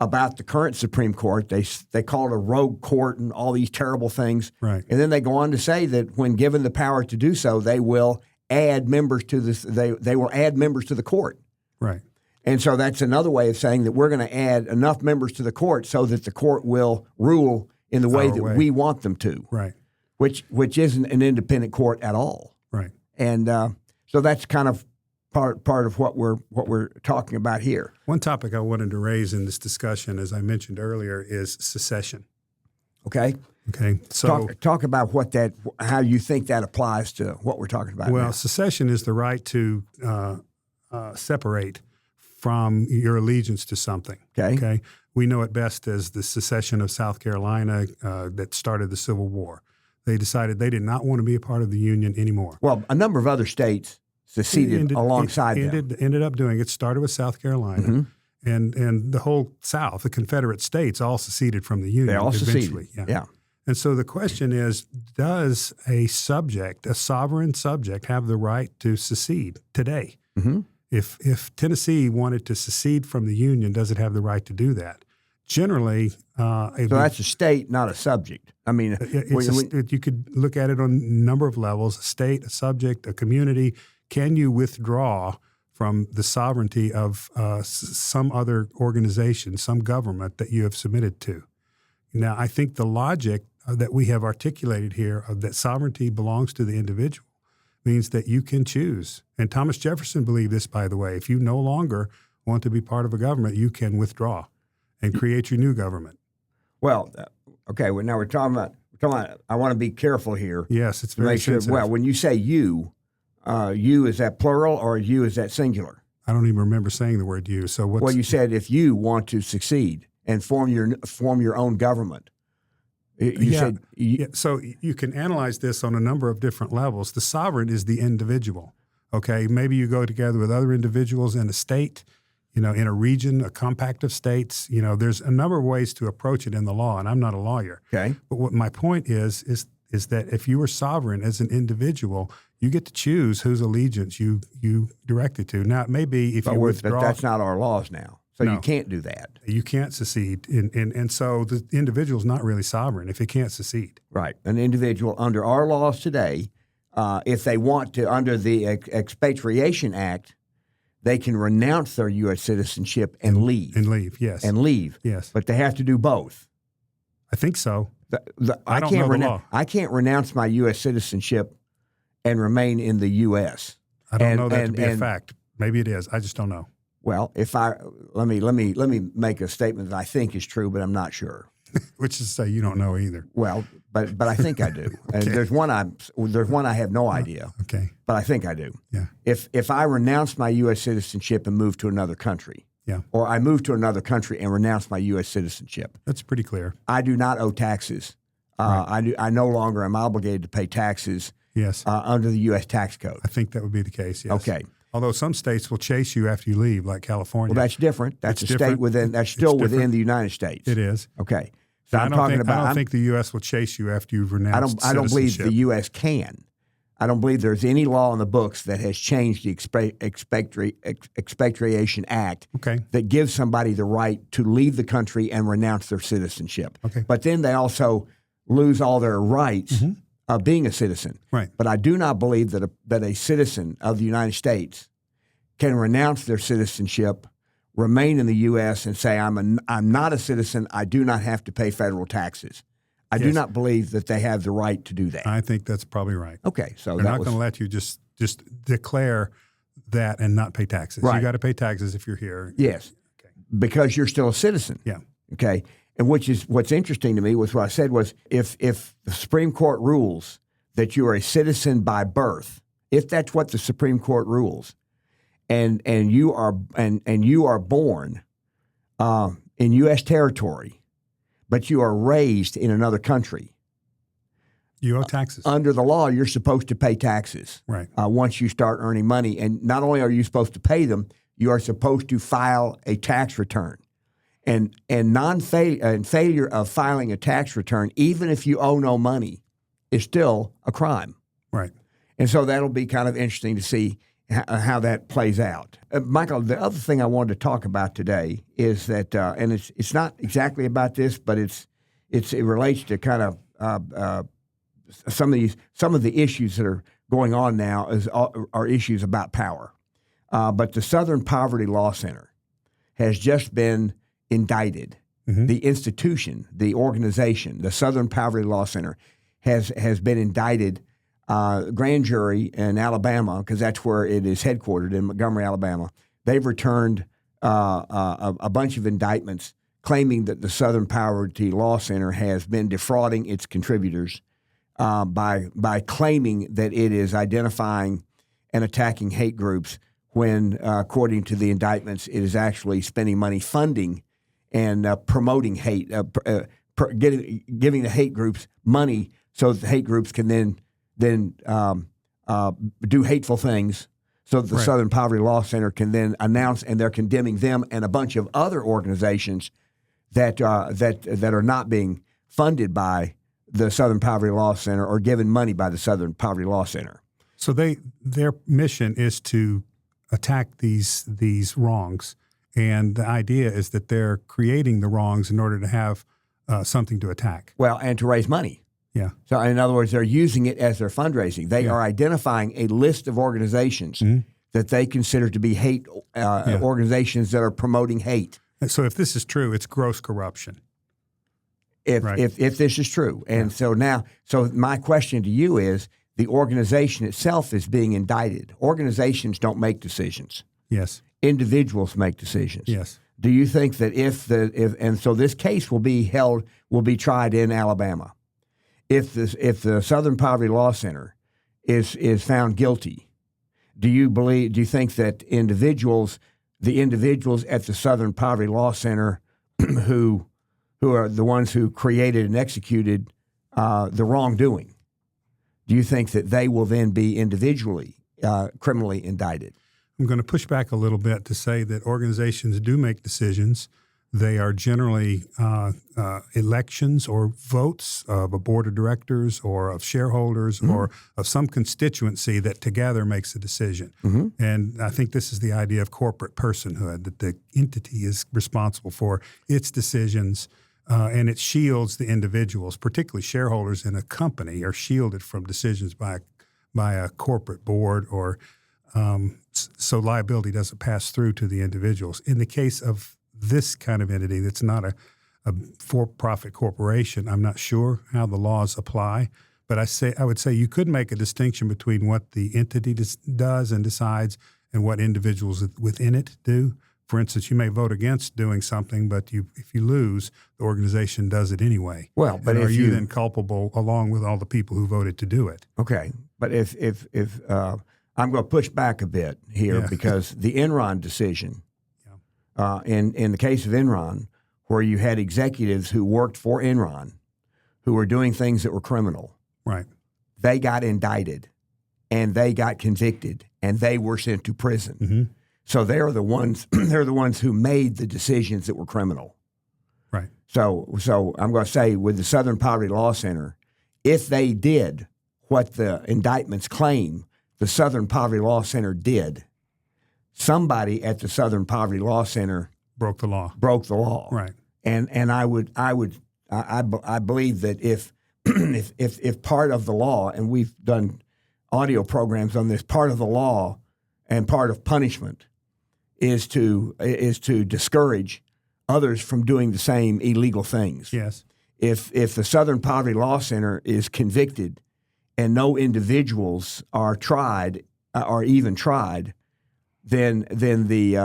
about the current Supreme Court, they call it a rogue court and all these terrible things. Right. And then they go on to say that when given the power to do so, they will add members to this. They will add members to the court. Right. And so that's another way of saying that we're going to add enough members to the court so that the court will rule in the way that we want them to. Right. Which isn't an independent court at all. Right. And so that's kind of part of what we're talking about here. One topic I wanted to raise in this discussion, as I mentioned earlier, is secession. Okay. Okay. So talk about how you think that applies to what we're talking about. Well, now. Secession is the right to separate from your allegiance to something. Okay. Okay. We know it best as the secession of South Carolina that started the Civil War. They decided they did not want to be a part of the Union anymore. Well, a number of other states seceded alongside them. Ended up doing it. Started with South Carolina, and the whole South, the Confederate states, all seceded from the Union. They all eventually. seceded. Yeah. And so the question is, does a sovereign subject, have the right to secede today? Mm-hmm. If Tennessee wanted to secede from the Union, does it have the right to do that? Generally, so that's a state, not a subject. I mean, you could look at it on a number of levels: a state, a subject, a community. Can you withdraw from the sovereignty of some other organization, some government that you have submitted to? Now, I think the logic that we have articulated here of that sovereignty belongs to the individual means that you can choose. And Thomas Jefferson believed this, by the way. If you no longer want to be part of a government, you can withdraw and create your new government. Well, okay. Well, now we're talking about. I want to be careful here. Yes, it's very sensitive. Well, when you say you is that plural or you is that singular? I don't even remember saying the word you. So what's... Well, you said if you want to succeed and form your own government. So you can analyze this on a number of different levels. The sovereign is the individual. Okay, maybe you go together with other individuals in a state, in a region, a compact of states. There's a number of ways to approach it in the law, and I'm not a lawyer. Okay. But what my point is that if you are sovereign as an individual, you get to choose whose allegiance you direct it to. Now, it may be if you withdraw. But that's not our laws now. So No. you can't do that. You can't secede. And so the individual is not really sovereign if he can't secede. Right. An individual under our laws today if they want to, under the Expatriation Act, they can renounce their U.S. citizenship and leave. And leave, yes. And leave. Yes. But they have to do both. I think so. I don't know the law. I can't renounce my U.S. citizenship and remain in the U.S. I don't know that to be a fact. Maybe it is. I just don't know. Well, let me make a statement that I think is true, but I'm not sure. Which is to say you don't know either. Well, but I think I do. Okay. And there's one I have no idea. Okay. But I think I do. Yeah. If I renounce my U.S. citizenship and move to another country, yeah, or I move to another country and renounce my U.S. citizenship, that's pretty clear. I do not owe taxes. Right. I no longer am obligated to pay taxes. Yes. Under the U.S. tax code. I think that would be the case. Yes. Okay. Although some states will chase you after you leave, like California. Well, that's different. That's It's a different. state within. That's still It's within different. the United States. It is. Okay. So I I'm don't talking think, about. I don't think the U.S. will chase you after you've renounced I don't believe citizenship. the U.S. can. I don't believe there's any law in the books that has changed the Expatriation Act Okay. that gives somebody the right to leave the country and renounce their citizenship. Okay. But then they also lose all their rights of being a citizen. Right. But I do not believe that a citizen of the United States can renounce their citizenship, remain in the U.S., and say, I'm not a citizen. I do not have to pay federal taxes. I do not believe that they have the right to do that. I think that's probably right. Okay, so They're that not was going to let you just declare that and not pay taxes. Right. You got to pay taxes if you're here. yes, Okay. because you're still a citizen. Yeah. Okay, and what's interesting to me was what I said was if the Supreme Court rules that you are a citizen by birth, if that's what the Supreme Court rules, and you are born in U.S. territory, but you are raised in another country, You owe taxes. under the law, you're supposed to pay taxes. Right. Once you start earning money, and not only are you supposed to pay them, you are supposed to file a tax return. And failure of filing a tax return, even if you owe no money, is still a crime. Right. And so that'll be kind of interesting to see how that plays out. Michael, the other thing I wanted to talk about today is that, and it's not exactly about this, but it relates to kind of some of the issues that are going on now are issues about power. But the Southern Poverty Law Center has just been indicted. Mm-hmm. The institution, the organization, the Southern Poverty Law Center has been indicted. Grand jury in Alabama, because that's where it is headquartered in Montgomery, Alabama. They've returned a bunch of indictments claiming that the Southern Poverty Law Center has been defrauding its contributors by claiming that it is identifying and attacking hate groups when, according to the indictments, it is actually spending money funding and promoting hate, giving the hate groups money so that the hate groups can then do hateful things, so that the Right. Southern Poverty Law Center can then announce, and they're condemning them and a bunch of other organizations that are not being funded by the Southern Poverty Law Center or given money by the Southern Poverty Law Center. So their mission is to attack these wrongs, and the idea is that they're creating the wrongs in order to have something to attack. Well, and to raise money. Yeah. So, in other words, they're using it as their fundraising. They are identifying a list of organizations that they consider to be hate organizations that are promoting hate. And so if this is true, it's gross corruption. If Right. if this is true, and so my question to you is: the organization itself is being indicted. Organizations don't make decisions. Yes. Individuals make decisions. Yes. Do you think that and so this case will be tried in Alabama? If the Southern Poverty Law Center is found guilty, do you think that the individuals at the Southern Poverty Law Center who are the ones who created and executed the wrongdoing, do you think that they will then be individually criminally indicted? I'm going to push back a little bit to say that organizations do make decisions. They are generally elections or votes of a board of directors or of shareholders or of some constituency that together makes a decision. Mm-hmm. And I think this is the idea of corporate personhood, that the entity is responsible for its decisions and it shields the individuals, particularly shareholders in a company are shielded from decisions by by a corporate board, or so liability doesn't pass through to the individuals. In the case of this kind of entity that's not a for-profit corporation, I'm not sure how the laws apply, but I would say you could make a distinction between what the entity does and decides and what individuals within it do. For instance, you may vote against doing something, but if you lose, the organization does it anyway. Well, but and if are you then culpable along with all the people who voted to do it? Okay, but if I'm going to push back a bit here because the Enron decision, in the case of Enron, where you had executives who worked for Enron who were doing things that were criminal, right? They got indicted, and they got convicted, and they were sent to prison. Mm-hmm. So they're the ones. They're the ones who made the decisions that were criminal. Right. So I'm going to say with the Southern Poverty Law Center, if they did what the indictments claim the Southern Poverty Law Center did, somebody at the Southern Poverty Law Center broke the law. Right. And I believe that if if part of the law, and we've done audio programs on this, part of the law and part of punishment is to discourage others from doing the same illegal things. Yes. If the Southern Poverty Law Center is convicted and no individuals are tried or even tried, then the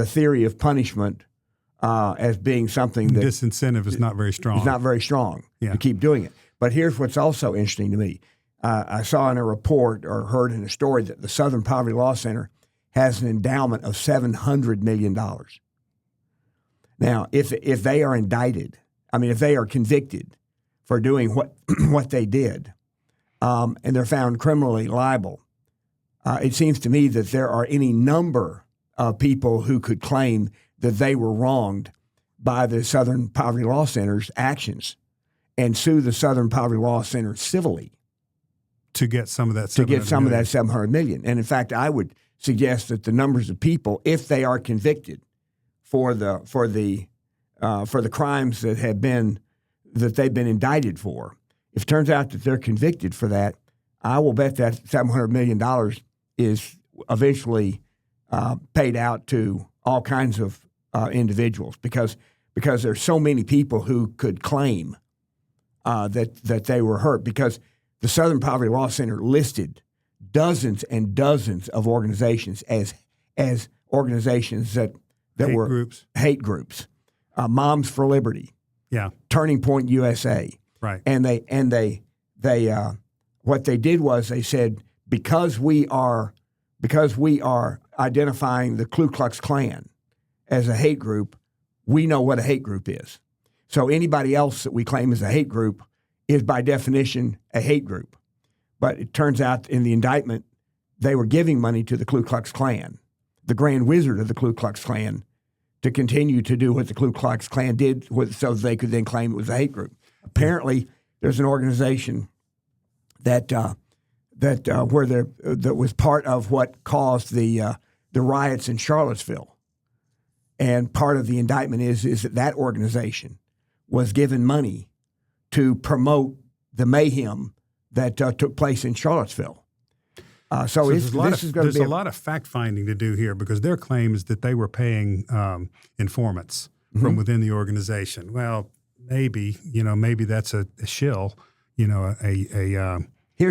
theory of punishment as being something that disincentive is not very strong. It's not very strong to keep doing it. But here's what's also interesting to me. I saw in a report or heard in a story that the Southern Poverty Law Center has an endowment of $700 million. Now, if they are indicted, if they are convicted for doing what they did, and they're found criminally liable, it seems to me that there are any number of people who could claim that they were wronged by the Southern Poverty Law Center's actions and sue the Southern Poverty Law Center civilly to get some of that $700 million. And in fact, I would suggest that the numbers of people, if they are convicted for the crimes that they've been indicted for, if it turns out that they're convicted for that, I will bet that $700 million is eventually paid out to all kinds of individuals because there's so many people who could claim that they were hurt, because the Southern Poverty Law Center listed dozens and dozens of organizations as organizations that were hate groups, Moms for Liberty, Turning Point USA, right, and they what they did was they said, because we are identifying the Ku Klux Klan as a hate group, we know what a hate group is. So anybody else that we claim as a hate group is by definition a hate group. But it turns out in the indictment, they were giving money to the Ku Klux Klan, the Grand Wizard of the Ku Klux Klan, to continue to do what the Ku Klux Klan did so they could then claim it was a hate group. Apparently, there's an organization that was part of what caused the riots in Charlottesville. And part of the indictment is that organization was given money to promote the mayhem that took place in Charlottesville. So there's a lot of fact finding to do here, because their claim is that they were paying informants from within the organization. Well, maybe that's a shill. Here's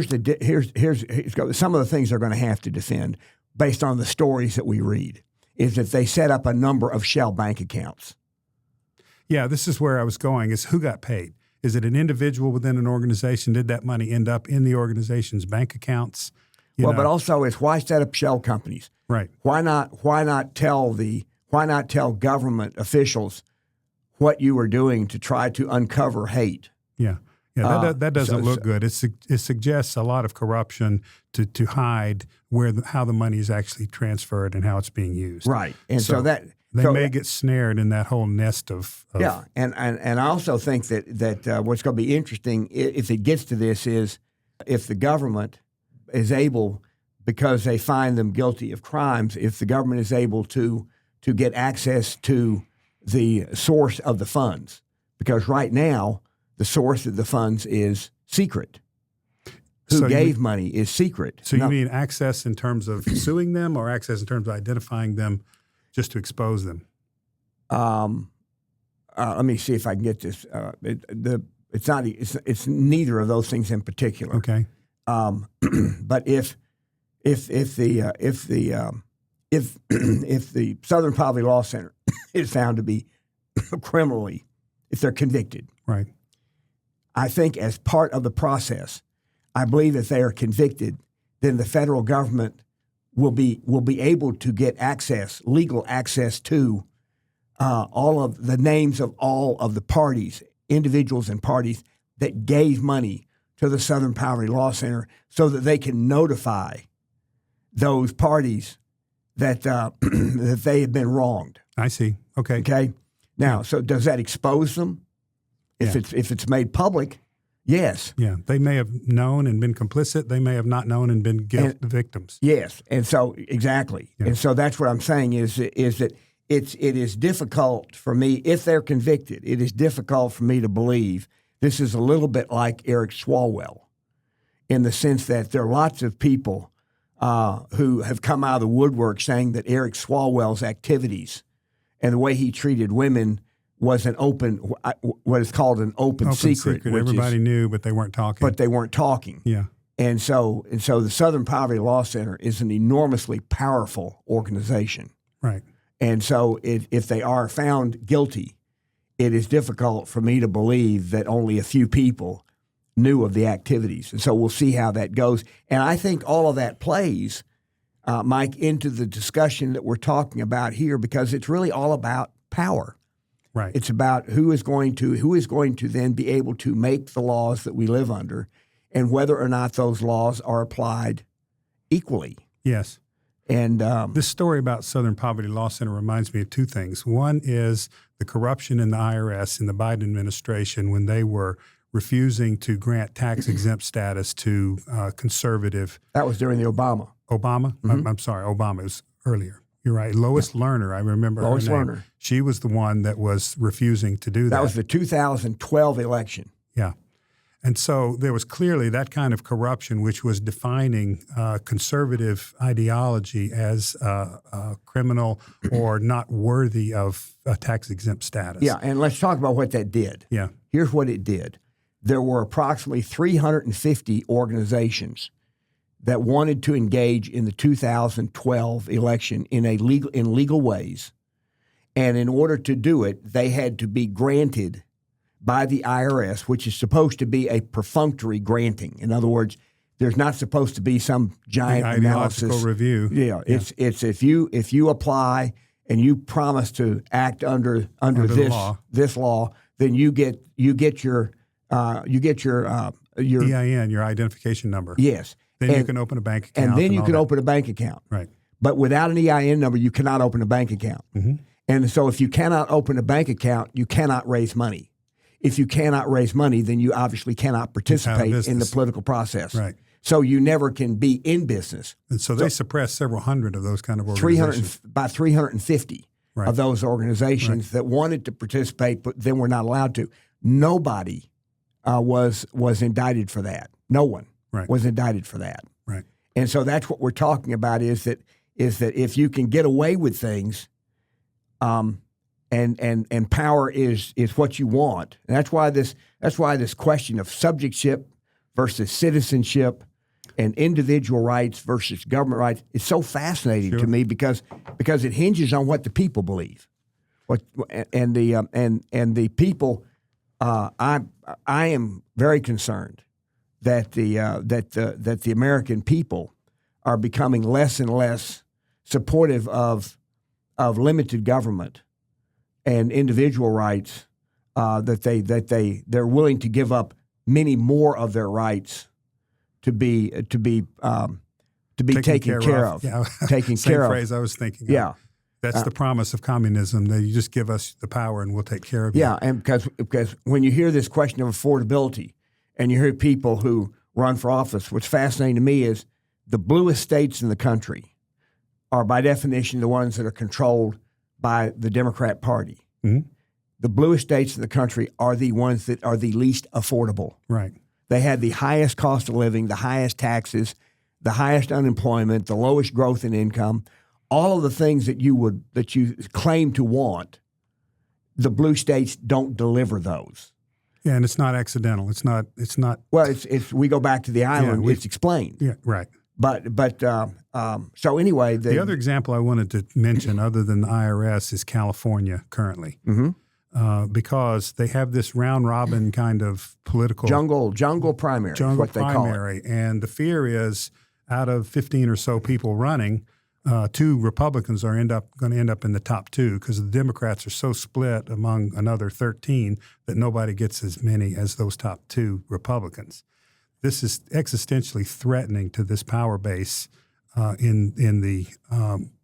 some of the things they're going to have to defend based on the stories that we read, is that they set up a number of shell bank accounts. Yeah, this is where I was going, is who got paid? Is it an individual within an organization? Did that money end up in the organization's bank accounts? But also it's why set up shell companies? Right. Why not tell government officials what you were doing to try to uncover hate? Yeah. Yeah, that doesn't look good. It suggests a lot of corruption to hide how the money is actually transferred and how it's being used. Right, and so they may get snared in that whole nest of yeah. And I also think that what's going to be interesting if it gets to this is if the government is able, because they find them guilty of crimes, if the government is able to get access to the source of the funds, because right now the source of the funds is secret. who gave money is secret. So you mean access in terms of suing them, or access in terms of identifying them, just to expose them? Let me see if I can get this. It's neither of those things in particular. Okay. But if the Southern Poverty Law Center is found to be criminally, if they're convicted, right, I think as part of the process, I believe if they are convicted, then the federal government will be able to get access, legal access to all of the names of all of the parties, individuals and parties that gave money to the Southern Poverty Law Center, so that they can notify those parties that that they have been wronged. I see. Okay. Okay. Now, so does that expose them? If it's made public, yes. Yeah, they may have known and been complicit. They may have not known and been victims. Yes, and so exactly, and so that's what I'm saying is that it is difficult for me, if they're convicted. It is difficult for me to believe this is a little bit like Eric Swalwell, in the sense that there are lots of people who have come out of the woodwork saying that Eric Swalwell's activities and the way he treated women was what is called an open secret. Everybody knew, but they weren't talking. But they weren't talking. Yeah. And so the Southern Poverty Law Center is an enormously powerful organization. Right. And so if they are found guilty, it is difficult for me to believe that only a few people knew of the activities. And so we'll see how that goes. And I think all of that plays, Mike, into the discussion that we're talking about here, because it's really all about power. Right. It's about who is going to then be able to make the laws that we live under, and whether or not those laws are applied equally. Yes. And this story about Southern Poverty Law Center reminds me of two things. One is the corruption in the IRS in the Biden administration, when they were refusing to grant tax-exempt status to conservative. That was during the Obama. Obama? Mm-hmm. I'm sorry, Obama. It was earlier. You're right. Lois Lerner, I remember Lois her name. Lerner. She was the one that was refusing to do that. That was the 2012 election. Yeah. And so there was clearly that kind of corruption, which was defining conservative ideology as criminal or not worthy of a tax-exempt status. Yeah, and let's talk about what that did. Yeah. Here's what it did. There were approximately 350 organizations that wanted to engage in the 2012 election in legal ways. And in order to do it, they had to be granted by the IRS, which is supposed to be a perfunctory granting. In other words, there's not supposed to be some giant analysis review. Yeah, it's if you apply and you promise to act under this law, then you get your EIN, your identification number. Yes. Then you can open a bank account. And then you can open a bank account. Right. But without an EIN number, you cannot open a bank account. Mm-hmm. And so if you cannot open a bank account, you cannot raise money. If you cannot raise money, then you obviously cannot participate in the political process. Right. So you never can be in business. And so they suppressed several hundred of those kind of organizations. About 350 of those organizations that wanted to participate, but then were not allowed to. Nobody was indicted for that. No one was indicted for that. Right. And so that's what we're talking about is that if you can get away with things, and power is what you want. And that's why this question of subjectship versus citizenship and individual rights versus government rights is so fascinating to me because it hinges on what the people believe. And the people, I am very concerned that the American people are becoming less and less supportive of limited government and individual rights, that they're willing to give up many more of their rights to be taken care of. Yeah. Taken care of. Same phrase I was thinking of. Yeah. That's the promise of communism, that you just give us the power and we'll take care of you. Yeah, and because when you hear this question of affordability and you hear people who run for office, what's fascinating to me is the bluest states in the country are by definition the ones that are controlled by the Democrat Party. Mm-hmm. The bluest states in the country are the ones that are the least affordable. Right. They had the highest cost of living, the highest taxes, the highest unemployment, the lowest growth in income, all of the things that you claim to want. The blue states don't deliver those. Yeah, and it's not accidental. It's not. Well, it's we go back to the island. It's explained. Yeah, right. But so anyway, the other example I wanted to mention, other than the IRS, is California currently, because they have this round robin kind of political jungle primary. What they call it. And the fear is, out of 15 or so people running, 2 Republicans are going to end up in the top 2 because the Democrats are so split among another 13 that nobody gets as many as those top 2 Republicans. This is existentially threatening to this power base in the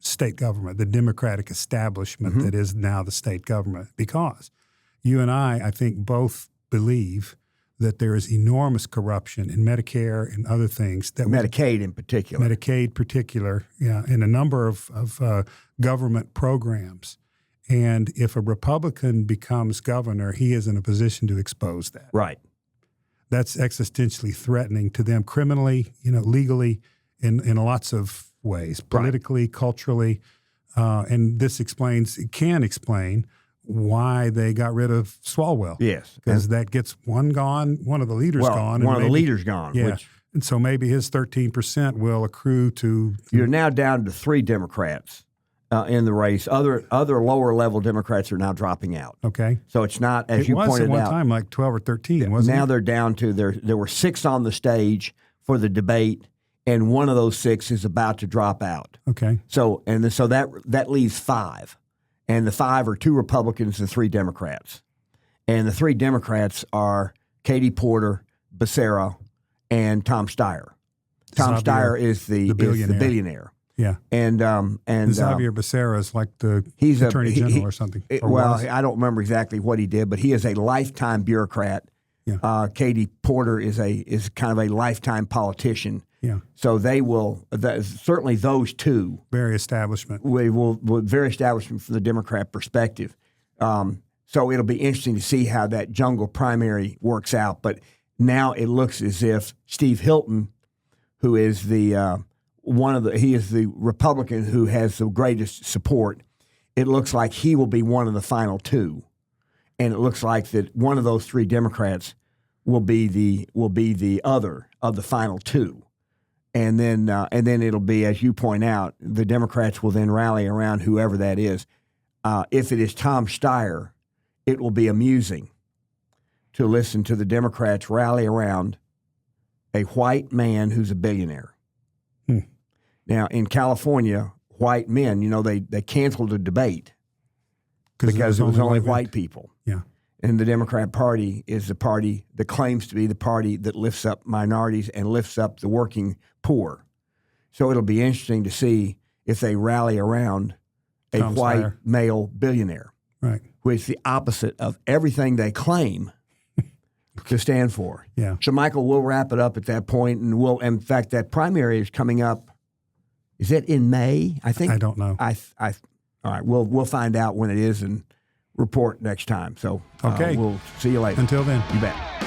state government, the Democratic establishment that is now the state government, because you and I think, both believe that there is enormous corruption in Medicare and other things. Medicaid in particular. Yeah, in a number of government programs. And if a Republican becomes governor, he is in a position to expose that. Right. That's existentially threatening to them criminally, legally, in lots of ways, politically, culturally. And this can explain why they got rid of Swalwell. Yes. Because that gets one gone, one of the leaders gone. One of the leaders gone. Yeah. And so maybe his 13% will accrue to... You're now down to 3 Democrats in the race. Other lower-level Democrats are now dropping out. Okay. So it's not, as you pointed out... It was at one time like 12 or 13, wasn't it? Now they're down to... There were 6 on the stage for the debate, and one of those 6 is about to drop out. Okay. So that leaves 5. And the 5 are 2 Republicans and 3 Democrats. And the 3 Democrats are Katie Porter, Becerra, and Tom Steyer. Tom Steyer is the billionaire. Yeah. And Xavier Becerra is like the Attorney General or something. I don't remember exactly what he did, but he is a lifetime bureaucrat. Yeah. Katie Porter is kind of a lifetime politician. Yeah. So they will certainly those 2 very establishment. Very establishment from the Democrat perspective. So it'll be interesting to see how that jungle primary works out. But now it looks as if Steve Hilton, who is he is the Republican who has the greatest support. It looks like he will be one of the final 2, and it looks like that one of those 3 Democrats will be the other of the final 2. And then it'll be, as you point out, the Democrats will then rally around whoever that is. If it is Tom Steyer, it will be amusing to listen to the Democrats rally around a white man who's a billionaire. Now, in California, white men, they canceled the debate because it was only white people. Yeah. And the Democrat Party is the party that claims to be the party that lifts up minorities and lifts up the working poor. So it'll be interesting to see if they rally around a white male billionaire, right? Which is the opposite of everything they claim to stand for. Yeah. So, Michael, we'll wrap it up at that point, and in fact, that primary is coming up. Is it in May? I think. I don't know. All right. We'll find out when it is and report next time. So, okay. We'll see you later. Until then. You bet.